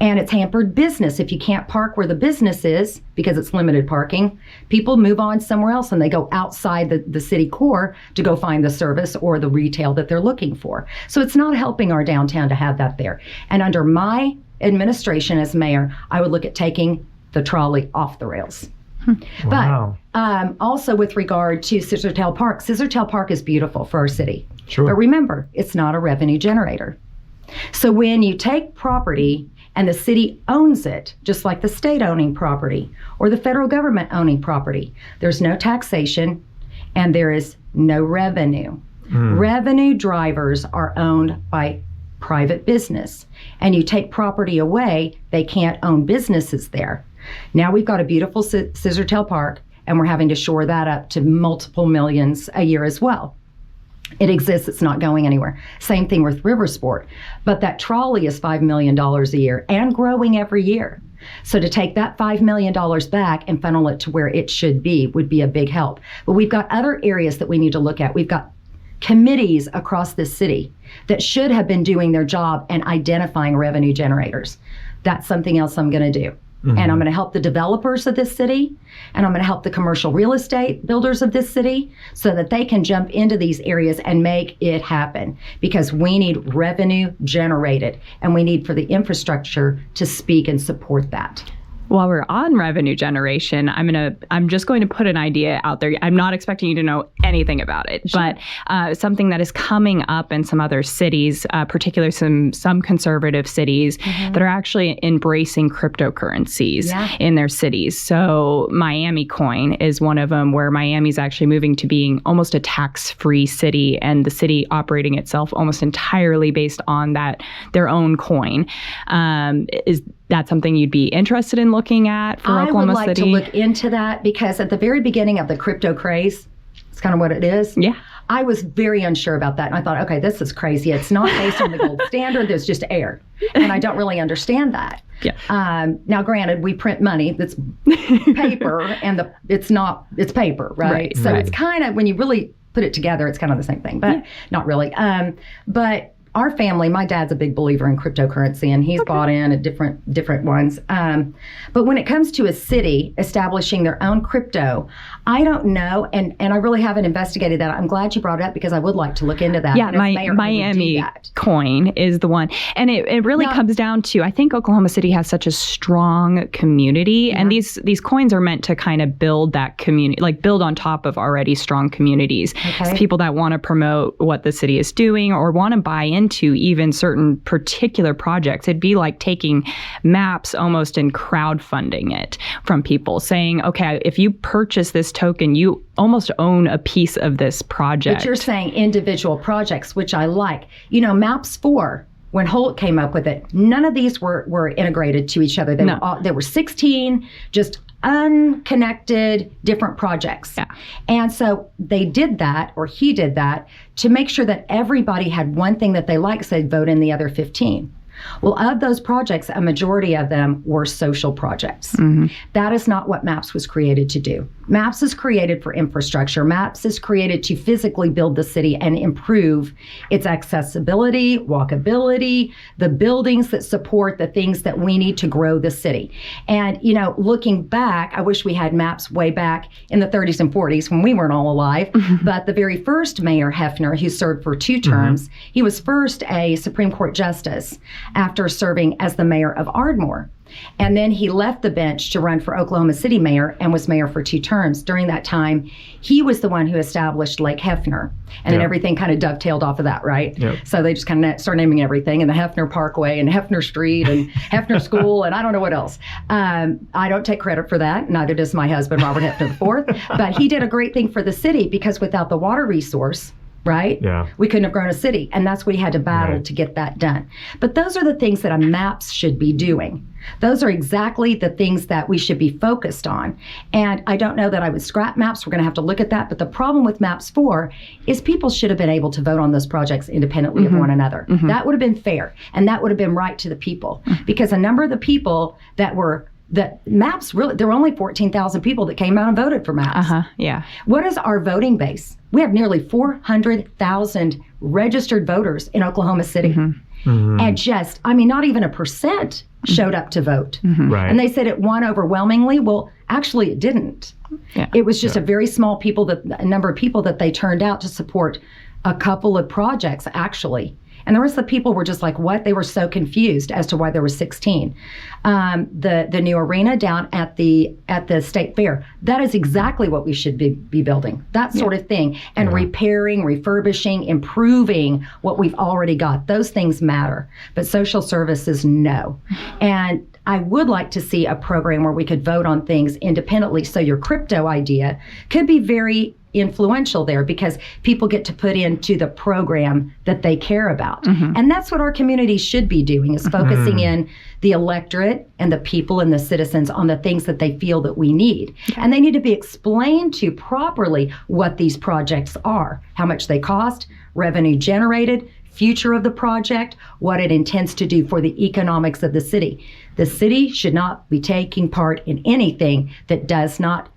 And it's hampered business. If you can't park where the business is because it's limited parking, people move on somewhere else and they go outside the city core to go find the service or the retail that they're looking for. So it's not helping our downtown to have that there. And under my administration as mayor, I would look at taking the trolley off the rails. Wow. But also with regard to Scissortail Park, Scissortail Park is beautiful for our city. Sure. But remember, it's not a revenue generator. So when you take property and the city owns it, just like the state owning property or the federal government owning property, there's no taxation and there is no revenue. Revenue drivers are owned by private business. And you take property away, they can't own businesses there. Now we've got a beautiful Scissortail Park, and we're having to shore that up to multiple millions a year as well. It exists. It's not going anywhere. Same thing with River Sport. But that trolley is $5 million a year and growing every year. So to take that $5 million back and funnel it to where it should be would be a big help. But we've got other areas that we need to look at. We've got committees across this city that should have been doing their job and identifying revenue generators. That's something else I'm going to do. And I'm going to help the developers of this city, and I'm going to help the commercial real estate builders of this city so that they can jump into these areas and make it happen, because we need revenue generated and we need for the infrastructure to speak and support that. While we're on revenue generation, I'm just going to put an idea out there. I'm not expecting you to know anything about it, Sure. but something that is coming up in some other cities, particularly some conservative cities that are actually embracing cryptocurrencies in their cities. So Miami Coin is one of them, where Miami's actually moving to being almost a tax-free city, and the city operating itself almost entirely based on their own coin. Is that something you'd be interested in looking at for Oklahoma City? I would like to look into that, because at the very beginning of the crypto craze, it's kind of what it is. Yeah. I was very unsure about that. And I thought, okay, this is crazy. It's not based on the gold standard. There's just air. And I don't really understand that. Yeah. Now, granted, we print money that's paper, and it's paper, right? So it's kind of, when you really put it together, it's kind of the same thing, but not really. But our family, my dad's a big believer in cryptocurrency, and he's bought in at different ones. But when it comes to a city establishing their own crypto, I don't know, and I really haven't investigated that. I'm glad you brought it up, because I would like to look into that. Yeah, Miami Coin is the one. And it really comes down to, I think Oklahoma City has such a strong community, and these coins are meant to kind of build that community, like build on top of already strong communities. It's people that want to promote what the city is doing or want to buy into even certain particular projects. It'd be like taking maps almost and crowdfunding it from people, saying, okay, if you purchase this token, you almost own a piece of this project. But you're saying individual projects, which I like. You know, Maps 4, when Holt came up with it, none of these were integrated to each other. There were 16 just unconnected different projects. Yeah. And so they did that, or he did that, to make sure that everybody had one thing that they liked, so they'd vote in the other 15. Well, of those projects, a majority of them were social projects. That is not what MAPS was created to do. MAPS is created for infrastructure. MAPS is created to physically build the city and improve its accessibility, walkability, the buildings that support the things that we need to grow the city. And, you know, looking back, I wish we had MAPS way back in the 30s and 40s when we weren't all alive. But the very first mayor, Hefner, who served for 2 terms, he was first a Supreme Court justice after serving as the mayor of Ardmore. And then he left the bench to run for Oklahoma City mayor and was mayor for 2 terms. During that time, he was the one who established Lake Hefner. And then everything kind of dovetailed off of that, right? So they just kind of started naming everything, and the Hefner Parkway and Hefner Street and Hefner School and I don't know what else. I don't take credit for that. Neither does my husband, Robert Hefner IV. But he did a great thing for the city because without the water resource, right? We couldn't have grown a city. And that's what he had to battle to get that done. But those are the things that a MAPS should be doing. Those are exactly the things that we should be focused on. And I don't know that I would scrap MAPS. We're going to have to look at that. But the problem with MAPS 4 is people should have been able to vote on those projects independently of one another. That would have been fair. And that would have been right to the people. Because a number of the people that MAPS, really, there were only 14,000 people that came out and voted for MAPS. What is our voting base? We have nearly 400,000 registered voters in Oklahoma City. And just, I mean, not even 1% showed up to vote. And they said it won overwhelmingly. Well, actually, it didn't. It was just a very small number of people that they turned out to support a couple of projects, actually. And the rest of the people were just like, what? They were so confused as to why there were 16. The new arena down at the state fair, that is exactly what we should be building. That sort of thing. And repairing, refurbishing, improving what we've already got. Those things matter. But social services, no. And I would like to see a program where we could vote on things independently. So your crypto idea could be very influential there because people get to put into the program that they care about. And that's what our community should be doing, is focusing in the electorate and the people and the citizens on the things that they feel that we need. And they need to be explained to properly what these projects are, how much they cost, revenue generated, future of the project, what it intends to do for the economics of the city. The city should not be taking part in anything that does not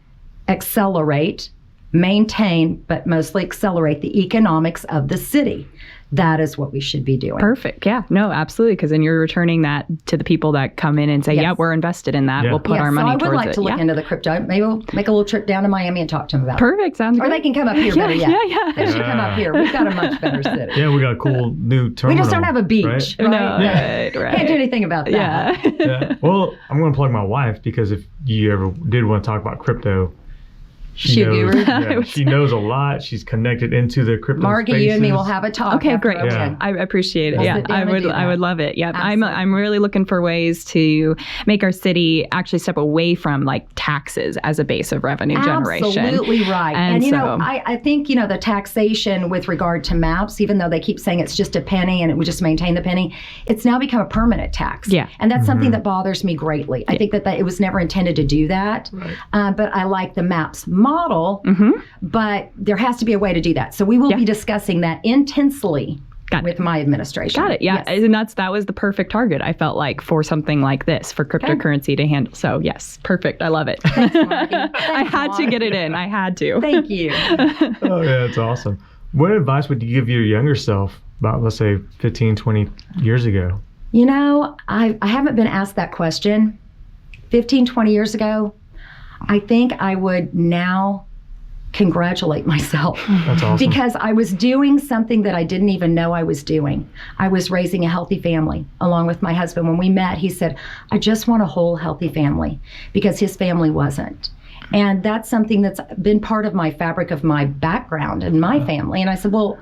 accelerate, maintain, but mostly accelerate the economics of the city. That is what we should be doing. Perfect. Yeah. No, absolutely. Because then you're returning that to the people that come in and say, yeah, we're invested in that. We'll put our money towards it. So I would like to look into the crypto. Maybe we'll make a little trip down to Miami and talk to them about it. Perfect. Sounds good. Or they can come up here better yet. They should come up here. We've got a much better city. Yeah, we got a cool new terminal. We just don't have a beach. Right? No, right. Can't do anything about that. Well, I'm going to plug my wife because if you ever did want to talk about crypto, she knows a lot. She's connected into the crypto Margie, spaces. you and me will have a talk. Okay, great. I appreciate it. I would love it. Yeah, I'm really looking for ways to make our city actually step away from like taxes as a base of revenue generation. Absolutely right. And you know, I think the taxation with regard to MAPS, even though they keep saying it's just a penny and it would just maintain the penny, it's now become a permanent tax. Yeah, and that's something that bothers me greatly. I think that it was never intended to do that. But I like the MAPS model, but there has to be a way to do that. So we will be discussing that intensely with my administration. Got it. Yeah. Yes. And that was the perfect target, I felt like, for something like this, for cryptocurrency to handle. So yes, perfect. I love it. Thanks, Margie. I had to get it in. I had to. Thank you. Oh, yeah, that's awesome. What advice would you give your younger self about, let's say, 15, 20 years ago? You know, I haven't been asked that question. 15, 20 years ago, I think I would now congratulate myself. That's awesome. Because I was doing something that I didn't even know I was doing. I was raising a healthy family along with my husband. When we met, he said, I just want a whole healthy family, because his family wasn't. And that's something that's been part of my fabric of my background and my family. And I said, well,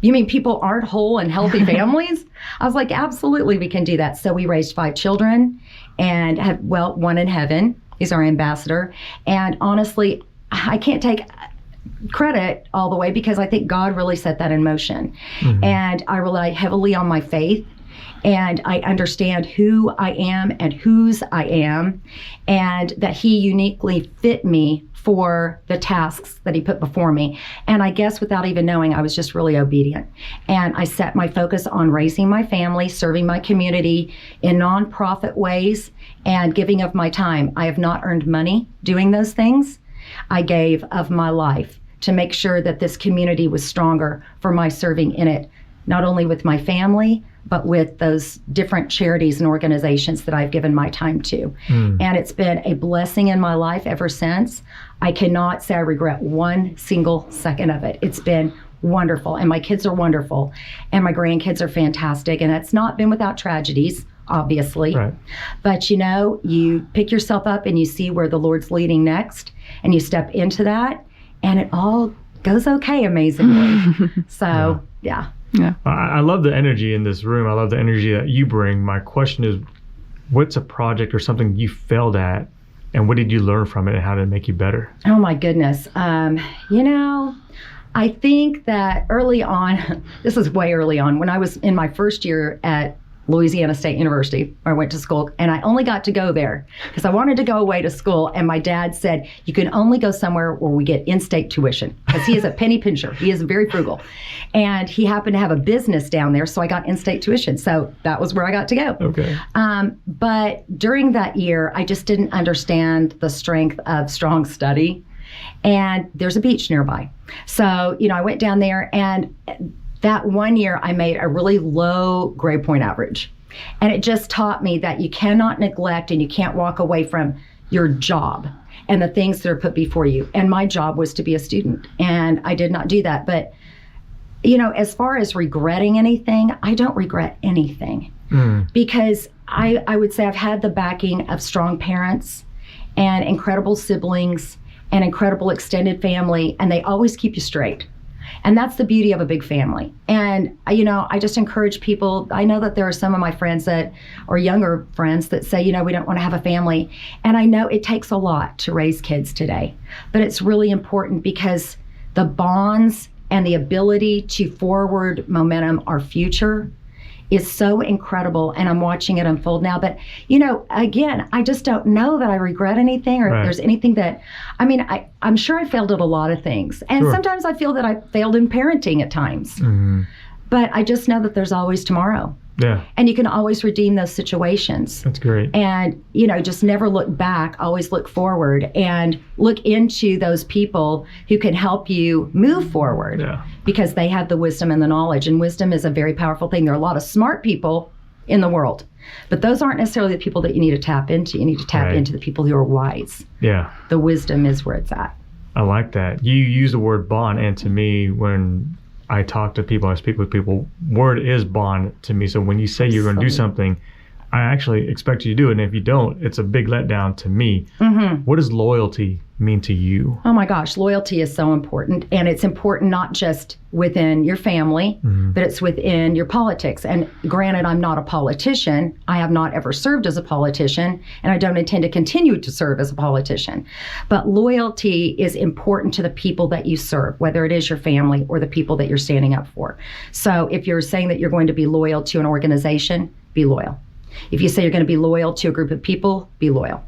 you mean people aren't whole and healthy families? I was like, absolutely, we can do that. So we raised 5 children and had, one in heaven. He's our ambassador. And honestly, I can't take credit all the way because I think God really set that in motion. And I rely heavily on my faith. And I understand who I am and whose I am, and that he uniquely fit me for the tasks that he put before me. And I guess without even knowing, I was just really obedient. And I set my focus on raising my family, serving my community in nonprofit ways, and giving of my time. I have not earned money doing those things. I gave of my life to make sure that this community was stronger for my serving in it, not only with my family, but with those different charities and organizations that I've given my time to. And it's been a blessing in my life ever since. I cannot say I regret one single second of it. It's been wonderful, and my kids are wonderful, and my grandkids are fantastic, and it's not been without tragedies, obviously. Right. But you pick yourself up and you see where the Lord's leading next, and you step into that, and it all goes okay, amazingly. So, yeah. I love the energy in this room. I love the energy that you bring. My question is, what's a project or something you failed at, and what did you learn from it, and how did it make you better? Oh my goodness. I think that early on, this is way early on, when I was in my first year at Louisiana State University, where I went to school, and I only got to go there because I wanted to go away to school, and my dad said, you can only go somewhere where we get in-state tuition, because he is a penny pincher. He is very frugal. And he happened to have a business down there, so I got in-state tuition. So that was where I got to go. Okay. But during that year, I just didn't understand the strength of strong study. And there's a beach nearby. So, I went down there, and that one year I made a really low grade point average. And it just taught me that you cannot neglect and you can't walk away from your job and the things that are put before you. And my job was to be a student, and I did not do that. But, as far as regretting anything, I don't regret anything because I would say I've had the backing of strong parents and incredible siblings and incredible extended family, and they always keep you straight. And that's the beauty of a big family. And, I just encourage people. I know that there are some of my friends that are younger friends that say, we don't want to have a family. And I know it takes a lot to raise kids today, but it's really important because the bonds and the ability to forward momentum our future is so incredible, and I'm watching it unfold now. But, again, I just don't know that I regret anything or if there's anything that, I'm sure I failed at a lot of things. And sometimes I feel that I failed in parenting at times. But I just know that there's always tomorrow. Yeah. And you can always redeem those situations. That's great. And, just never look back, always look forward and look into those people who can help you move forward because they have the wisdom and the knowledge. And wisdom is a very powerful thing. There are a lot of smart people in the world, but those aren't necessarily the people that you need to tap into. You need to tap into the people who are wise. Yeah. The wisdom is where it's at. I like that. You use the word bond, and to me, when I talk to people, I speak with people, word is bond to me. So when you say you're going to do something, I actually expect you to do it. And if you don't, it's a big letdown to me. What does loyalty mean to you? Oh my gosh, loyalty is so important. And it's important not just within your family, but it's within your politics. And granted, I'm not a politician. I have not ever served as a politician, and I don't intend to continue to serve as a politician. But loyalty is important to the people that you serve, whether it is your family or the people that you're standing up for. So if you're saying that you're going to be loyal to an organization, be loyal. If you say you're going to be loyal to a group of people, be loyal.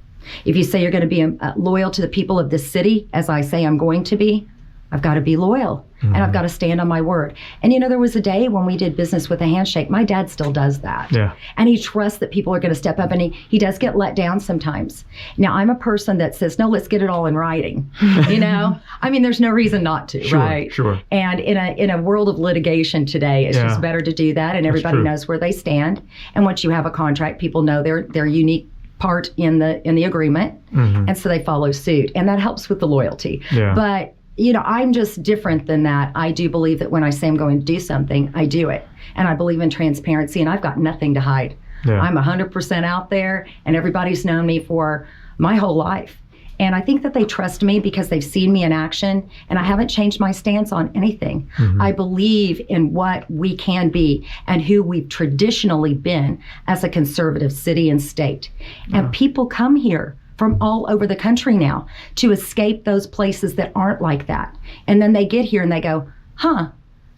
If you say you're going to be loyal to the people of this city, as I say I'm going to be, I've got to be loyal, and I've got to stand on my word. And there was a day when we did business with a handshake. My dad still does that. Yeah. And he trusts that people are going to step up, and he does get let down sometimes. Now, I'm a person that says, no, let's get it all in writing. There's no reason not to, right? Sure. And in a world of litigation today, it's just better to do that, and everybody knows where they stand. And once you have a contract, people know their unique part in the agreement, and so they follow suit, and that helps with the loyalty. Yeah. But I'm just different than that. I do believe that when I say I'm going to do something, I do it. And I believe in transparency, and I've got nothing to hide. Yeah. I'm 100% out there, and everybody's known me for my whole life. And I think that they trust me because they've seen me in action, and I haven't changed my stance on anything. I believe in what we can be and who we've traditionally been as a conservative city and state. And people come here from all over the country now to escape those places that aren't like that. And then they get here and they go,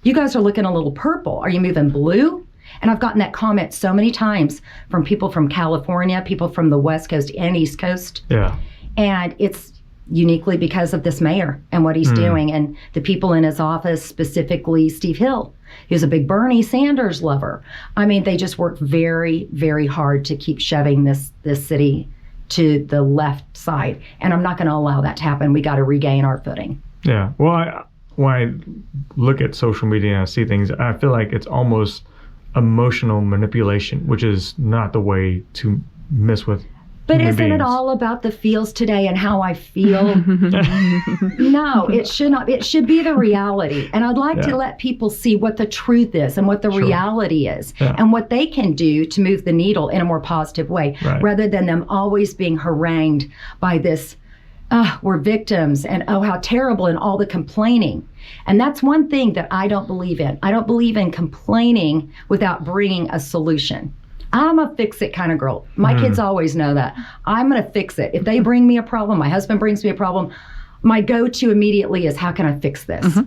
you guys are looking a little purple. Are you moving blue? And I've gotten that comment so many times from people from California, people from the West Coast and East Coast. Yeah. And it's uniquely because of this mayor and what he's doing, and the people in his office, specifically Steve Hill, who's a big Bernie Sanders lover. They just work very, very hard to keep shoving this city to the left side. And I'm not going to allow that to happen. We got to regain our footing. Yeah. Well, when I look at social media and I see things, I feel like it's almost emotional manipulation, which is not the way to mess with. But isn't it all about the feels today and how I feel? No, it should not. It should be the reality. And I'd like to let people see what the truth is and what the reality is and what they can do to move the needle in a more positive way, rather than them always being harangued by this, we're victims and how terrible, and all the complaining. And that's one thing that I don't believe in. I don't believe in complaining without bringing a solution. I'm a fix-it kind of girl. My kids always know that. I'm going to fix it. If they bring me a problem, my husband brings me a problem, my go-to immediately is, how can I fix this?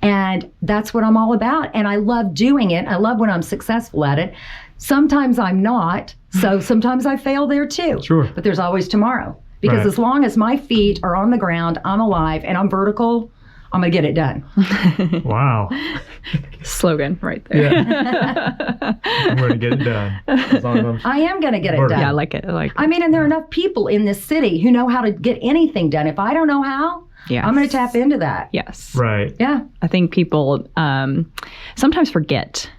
And that's what I'm all about. And I love doing it. I love when I'm successful at it. Sometimes I'm not. So sometimes I fail there too. Sure. But there's always tomorrow. Because as long as my feet are on the ground, I'm alive, and I'm vertical, I'm going to get it done. Wow. Slogan right there. Yeah. I'm going to get it done. As long as I am going to get it done. Yeah, I like it. I mean, and there are enough people in this city who know how to get anything done. If I don't know how, I'm going to tap into that. Yes. Right. Yeah. I think people sometimes forget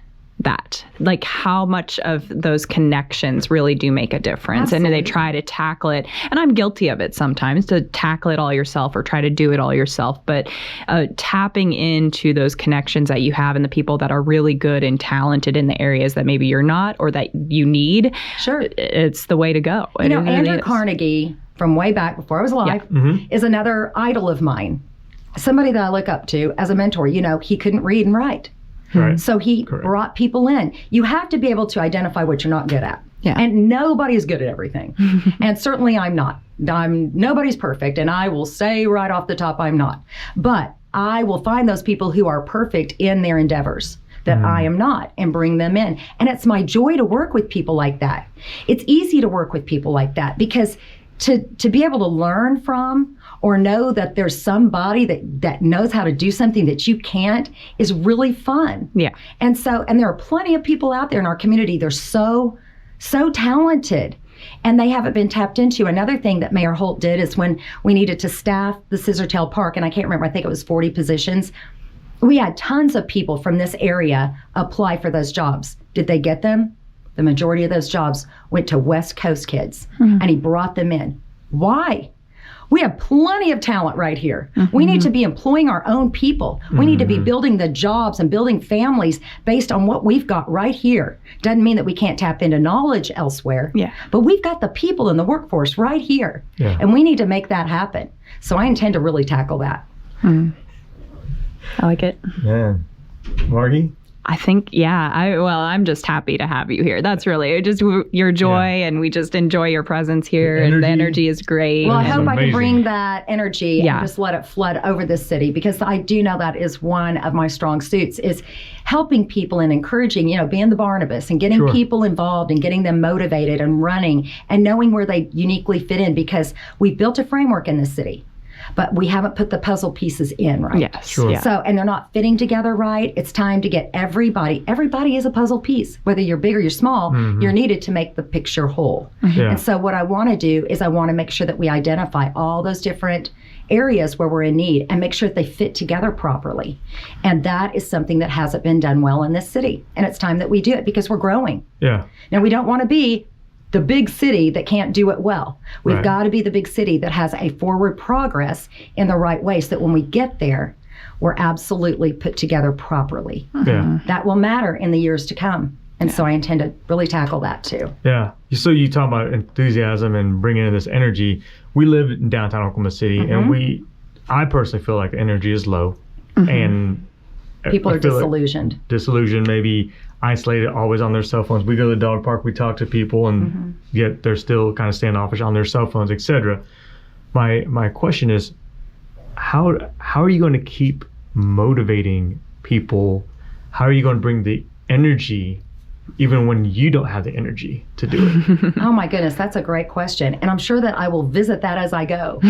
that, like how much of those connections really do make a difference. Absolutely. And they try to tackle it. And I'm guilty of it sometimes, to tackle it all yourself or try to do it all yourself. But tapping into those connections that you have and the people that are really good and talented in the areas that maybe you're not or that you need. Sure. It's the way to go. You know, Andrew Carnegie, from way back before I was alive, is another idol of mine. Somebody that I look up to as a mentor. You know, he couldn't read and write. Right. So he brought people in. You have to be able to identify what you're not good at. Yeah. And nobody's good at everything. And certainly I'm not. Nobody's perfect. And I will say right off the top, I'm not. But I will find those people who are perfect in their endeavors that I am not, and bring them in. And it's my joy to work with people like that. It's easy to work with people like that, because to be able to learn from or know that there's somebody that knows how to do something that you can't is really fun. Yeah. And there are plenty of people out there in our community. They're so talented, and they haven't been tapped into. Another thing that Mayor Holt did is, when we needed to staff the Scissortail Park, and I can't remember, I think it was 40 positions, we had tons of people from this area apply for those jobs. Did they get them? The majority of those jobs went to West Coast kids, and he brought them in. Why? We have plenty of talent right here. We need to be employing our own people. We need to be building the jobs and building families based on what we've got right here. Doesn't mean that we can't tap into knowledge elsewhere. Yeah. But we've got the people in the workforce right here. Yeah. And we need to make that happen. So I intend to really tackle that. I like it. Yeah. Margie? I think, I'm just happy to have you here. That's really just your joy, and we just enjoy your presence here, and the energy is great. Well, I hope I can amazing. bring that energy and just let it flood over this city, because I do know that is one of my strong suits, is helping people and encouraging, being the Barnabas and getting people involved and getting them motivated and running and knowing where they uniquely fit in, because we built a framework in this city, but we haven't put the puzzle pieces in right. Yes. Sure. Yeah. So, and they're not fitting together right. It's time to get everybody is a puzzle piece. Whether you're big or you're small, you're needed to make the picture whole. Yeah. And so what I want to do is I want to make sure that we identify all those different areas where we're in need and make sure that they fit together properly. And that is something that hasn't been done well in this city. And it's time that we do it, because we're growing. Yeah. Now, we don't want to be the big city that can't do it well. We've got to be the big city that has a forward progress in the right way, so that when we get there, we're absolutely put together properly. Yeah. That will matter in the years to come. And so I intend to really tackle that too. Yeah. So you talk about enthusiasm and bringing in this energy. We live in downtown Oklahoma City, and I personally feel like energy is low, and People are disillusioned. Disillusioned, maybe isolated, always on their cell phones. We go to the dog park, we talk to people, and yet they're still kind of standoffish on their cell phones, etc. My question is, how are you going to keep motivating people? How are you going to bring the energy even when you don't have the energy to do it? Oh my goodness, that's a great question. And I'm sure that I will visit that as I go.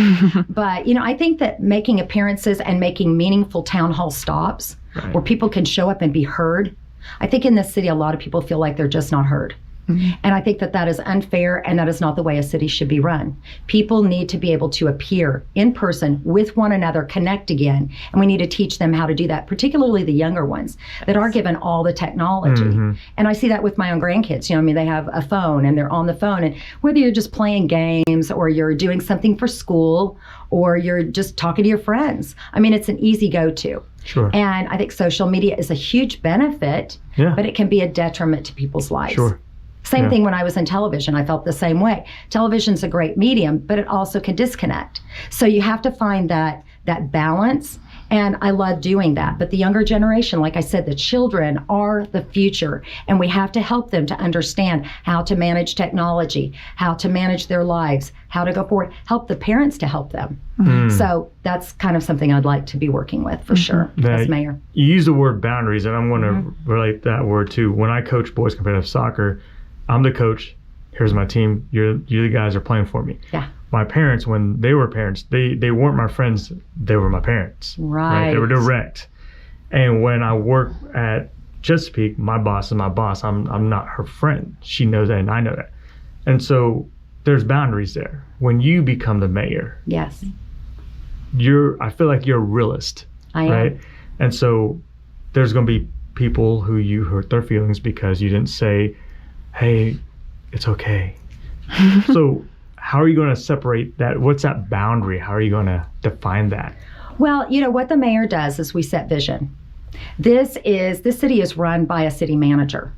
But, I think that making appearances and making meaningful town hall stops where people can show up and be heard. I think in this city, a lot of people feel like they're just not heard. And I think that that is unfair, and that is not the way a city should be run. People need to be able to appear in person with one another, connect again, and we need to teach them how to do that, particularly the younger ones that are given all the technology. And I see that with my own grandkids. You know, I mean, they have a phone and they're on the phone, and whether you're just playing games or you're doing something for school or you're just talking to your friends, I mean, it's an easy go-to. Sure. And I think social media is a huge benefit, but it can be a detriment to people's lives. Sure. Same thing when I was in television. I felt the same way. Television's a great medium, but it also can disconnect. So you have to find that balance. And I love doing that. But the younger generation, like I said, the children are the future. And we have to help them to understand how to manage technology, how to manage their lives, how to go forward, help the parents to help them. So that's kind of something I'd like to be working with for sure as mayor. You use the word boundaries, and I'm going to relate that word too. When I coach boys competitive soccer, I'm the coach. Here's my team. You the guys are playing for me. Yeah. My parents, when they were parents, they weren't my friends. They were my parents. Right. They were direct. And when I work at Chesapeake, my boss is my boss. I'm not her friend. She knows that, and I know that. And so there's boundaries there. When you become the mayor, Yes. I feel like you're a realist. I am. Right? And so there's going to be people who you hurt their feelings because you didn't say, hey, it's okay. So how are you going to separate that? What's that boundary? How are you going to define that? Well, you know, what the mayor does is we set vision. This city is run by a city manager.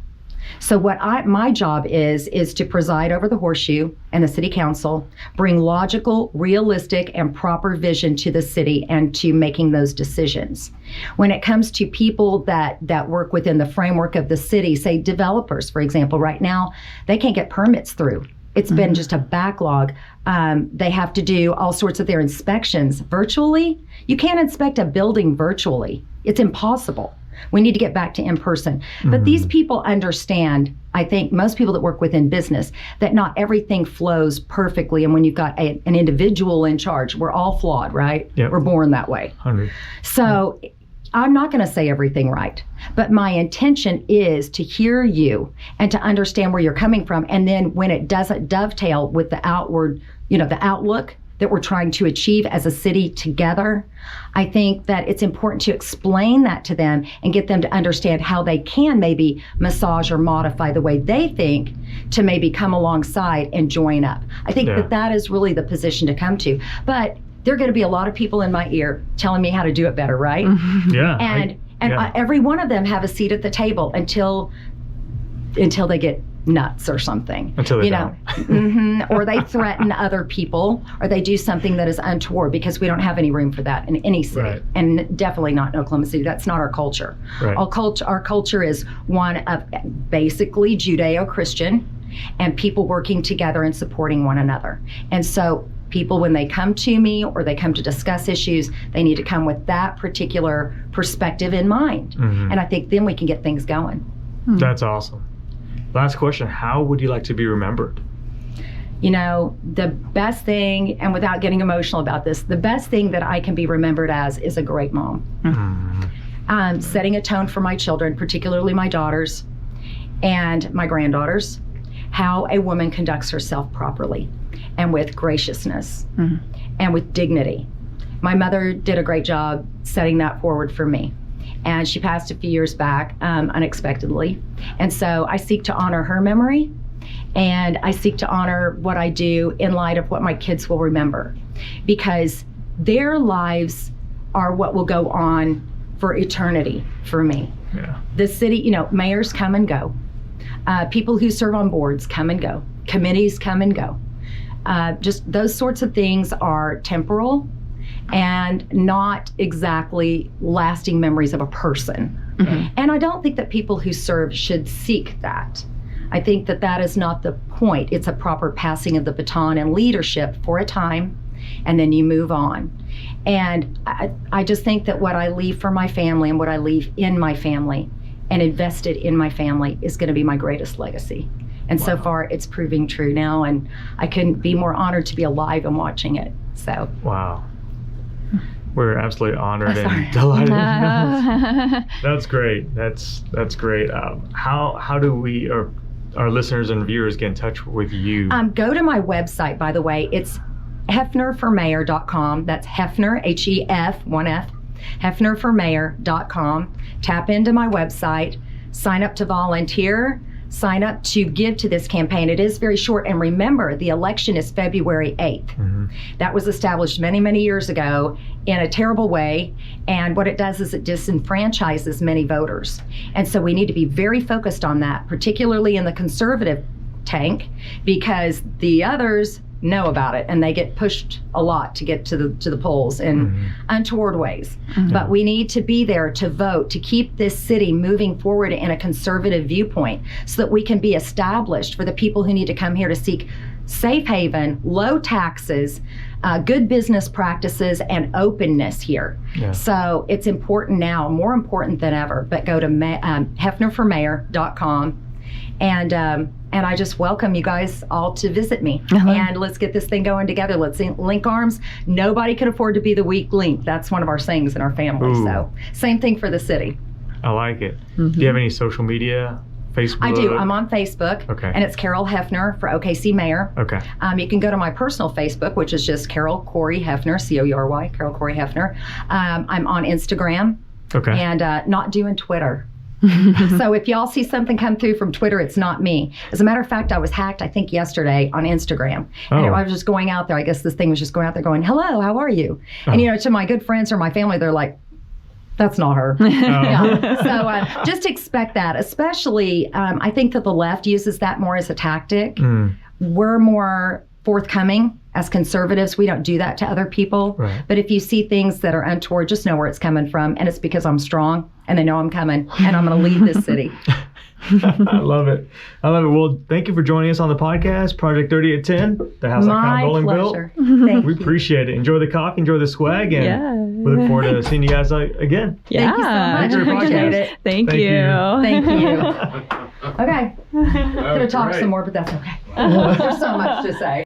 So what my job is to preside over the horseshoe and the city council, bring logical, realistic, and proper vision to the city and to making those decisions. When it comes to people that work within the framework of the city, say developers, for example, right now, they can't get permits through. It's been just a backlog. They have to do all sorts of their inspections virtually. You can't inspect a building virtually. It's impossible. We need to get back to in person. But these people understand, I think most people that work within business, that not everything flows perfectly. And when you've got an individual in charge, we're all flawed, right? Yep. We're born that way. 100. So I'm not going to say everything right, but my intention is to hear you and to understand where you're coming from. And then when it doesn't dovetail with the outward, the outlook that we're trying to achieve as a city together, I think that it's important to explain that to them and get them to understand how they can maybe massage or modify the way they think to maybe come alongside and join up. I think that is really the position to come to. But there are going to be a lot of people in my ear telling me how to do it better, right? Yeah. And every one of them have a seat at the table until they get nuts or something. Until they don't. Or they threaten other people, or they do something that is untoward, because we don't have any room for that in any city. Right. And definitely not in Oklahoma City. That's not our culture. Right. Our culture is one of basically Judeo-Christian and people working together and supporting one another. And so people, when they come to me or they come to discuss issues, they need to come with that particular perspective in mind. And I think then we can get things going. That's awesome. Last question, how would you like to be remembered? The best thing, and without getting emotional about this, the best thing that I can be remembered as is a great mom. Setting a tone for my children, particularly my daughters and my granddaughters, how a woman conducts herself properly and with graciousness and with dignity. My mother did a great job setting that forward for me. And she passed a few years back unexpectedly. And so I seek to honor her memory, and I seek to honor what I do in light of what my kids will remember, because their lives are what will go on for eternity for me. Yeah. The city, mayors come and go. People who serve on boards come and go. Committees come and go. Just those sorts of things are temporal and not exactly lasting memories of a person. And I don't think that people who serve should seek that. I think that is not the point. It's a proper passing of the baton and leadership for a time, and then you move on. And I just think that what I leave for my family and what I leave in my family and invested in my family is going to be my greatest legacy. And so far, it's proving true now, and I couldn't be more honored to be alive and watching it. So. Wow. We're absolutely honored and delighted. That's great. That's great. How do we, or our listeners and viewers get in touch with you? Go to my website, by the way. It's hefnerformayor.com. That's Hefner, H-E-F, one F, hefnerformayor.com. Tap into my website, sign up to volunteer, sign up to give to this campaign. It is very short. And remember, the election is February 8th. Mm-hmm. That was established many, many years ago in a terrible way. And what it does is it disenfranchises many voters. And so we need to be very focused on that, particularly in the conservative tank, because the others know about it and they get pushed a lot to get to the polls in untoward ways. But we need to be there to vote, to keep this city moving forward in a conservative viewpoint so that we can be established for the people who need to come here to seek safe haven, low taxes, good business practices, and openness here. Yeah. So it's important now, more important than ever. But go to hefnerformayor.com and I just welcome you guys all to visit me. And let's get this thing going together. Let's link arms. Nobody can afford to be the weak link. That's one of our sayings in our family. Ooh. So same thing for the city. I like it. Do you have any social media? Facebook? I do. I'm on Facebook. Okay. And it's Carol Hefner for OKC Mayor. Okay. You can go to my personal Facebook, which is just Carol Corey Hefner, C-O-U-R-Y, Carol Corey Hefner. I'm on Instagram. Okay. And not doing Twitter. So if y'all see something come through from Twitter, it's not me. As a matter of fact, I was hacked, I think, yesterday on Instagram. And I was just going out there. I guess this thing was just going out there going, hello, how are you? And, to my good friends or my family, they're like, that's not her. Yeah. So just expect that. Especially, I think that the left uses that more as a tactic. We're more forthcoming as conservatives. We don't do that to other people. Right. But if you see things that are untoward, just know where it's coming from. And it's because I'm strong and they know I'm coming and I'm going to lead this city. I love it. Well, thank you for joining us on the podcast, Project 30 at 10, the House Icon Bowling Bill. We appreciate it. Enjoy the coffee, enjoy the swag, and we look forward to seeing you guys again. Thank you so much. Appreciate it. Thank you. Thank you. Okay. I'm going to talk some more, but that's okay. There's so much to say.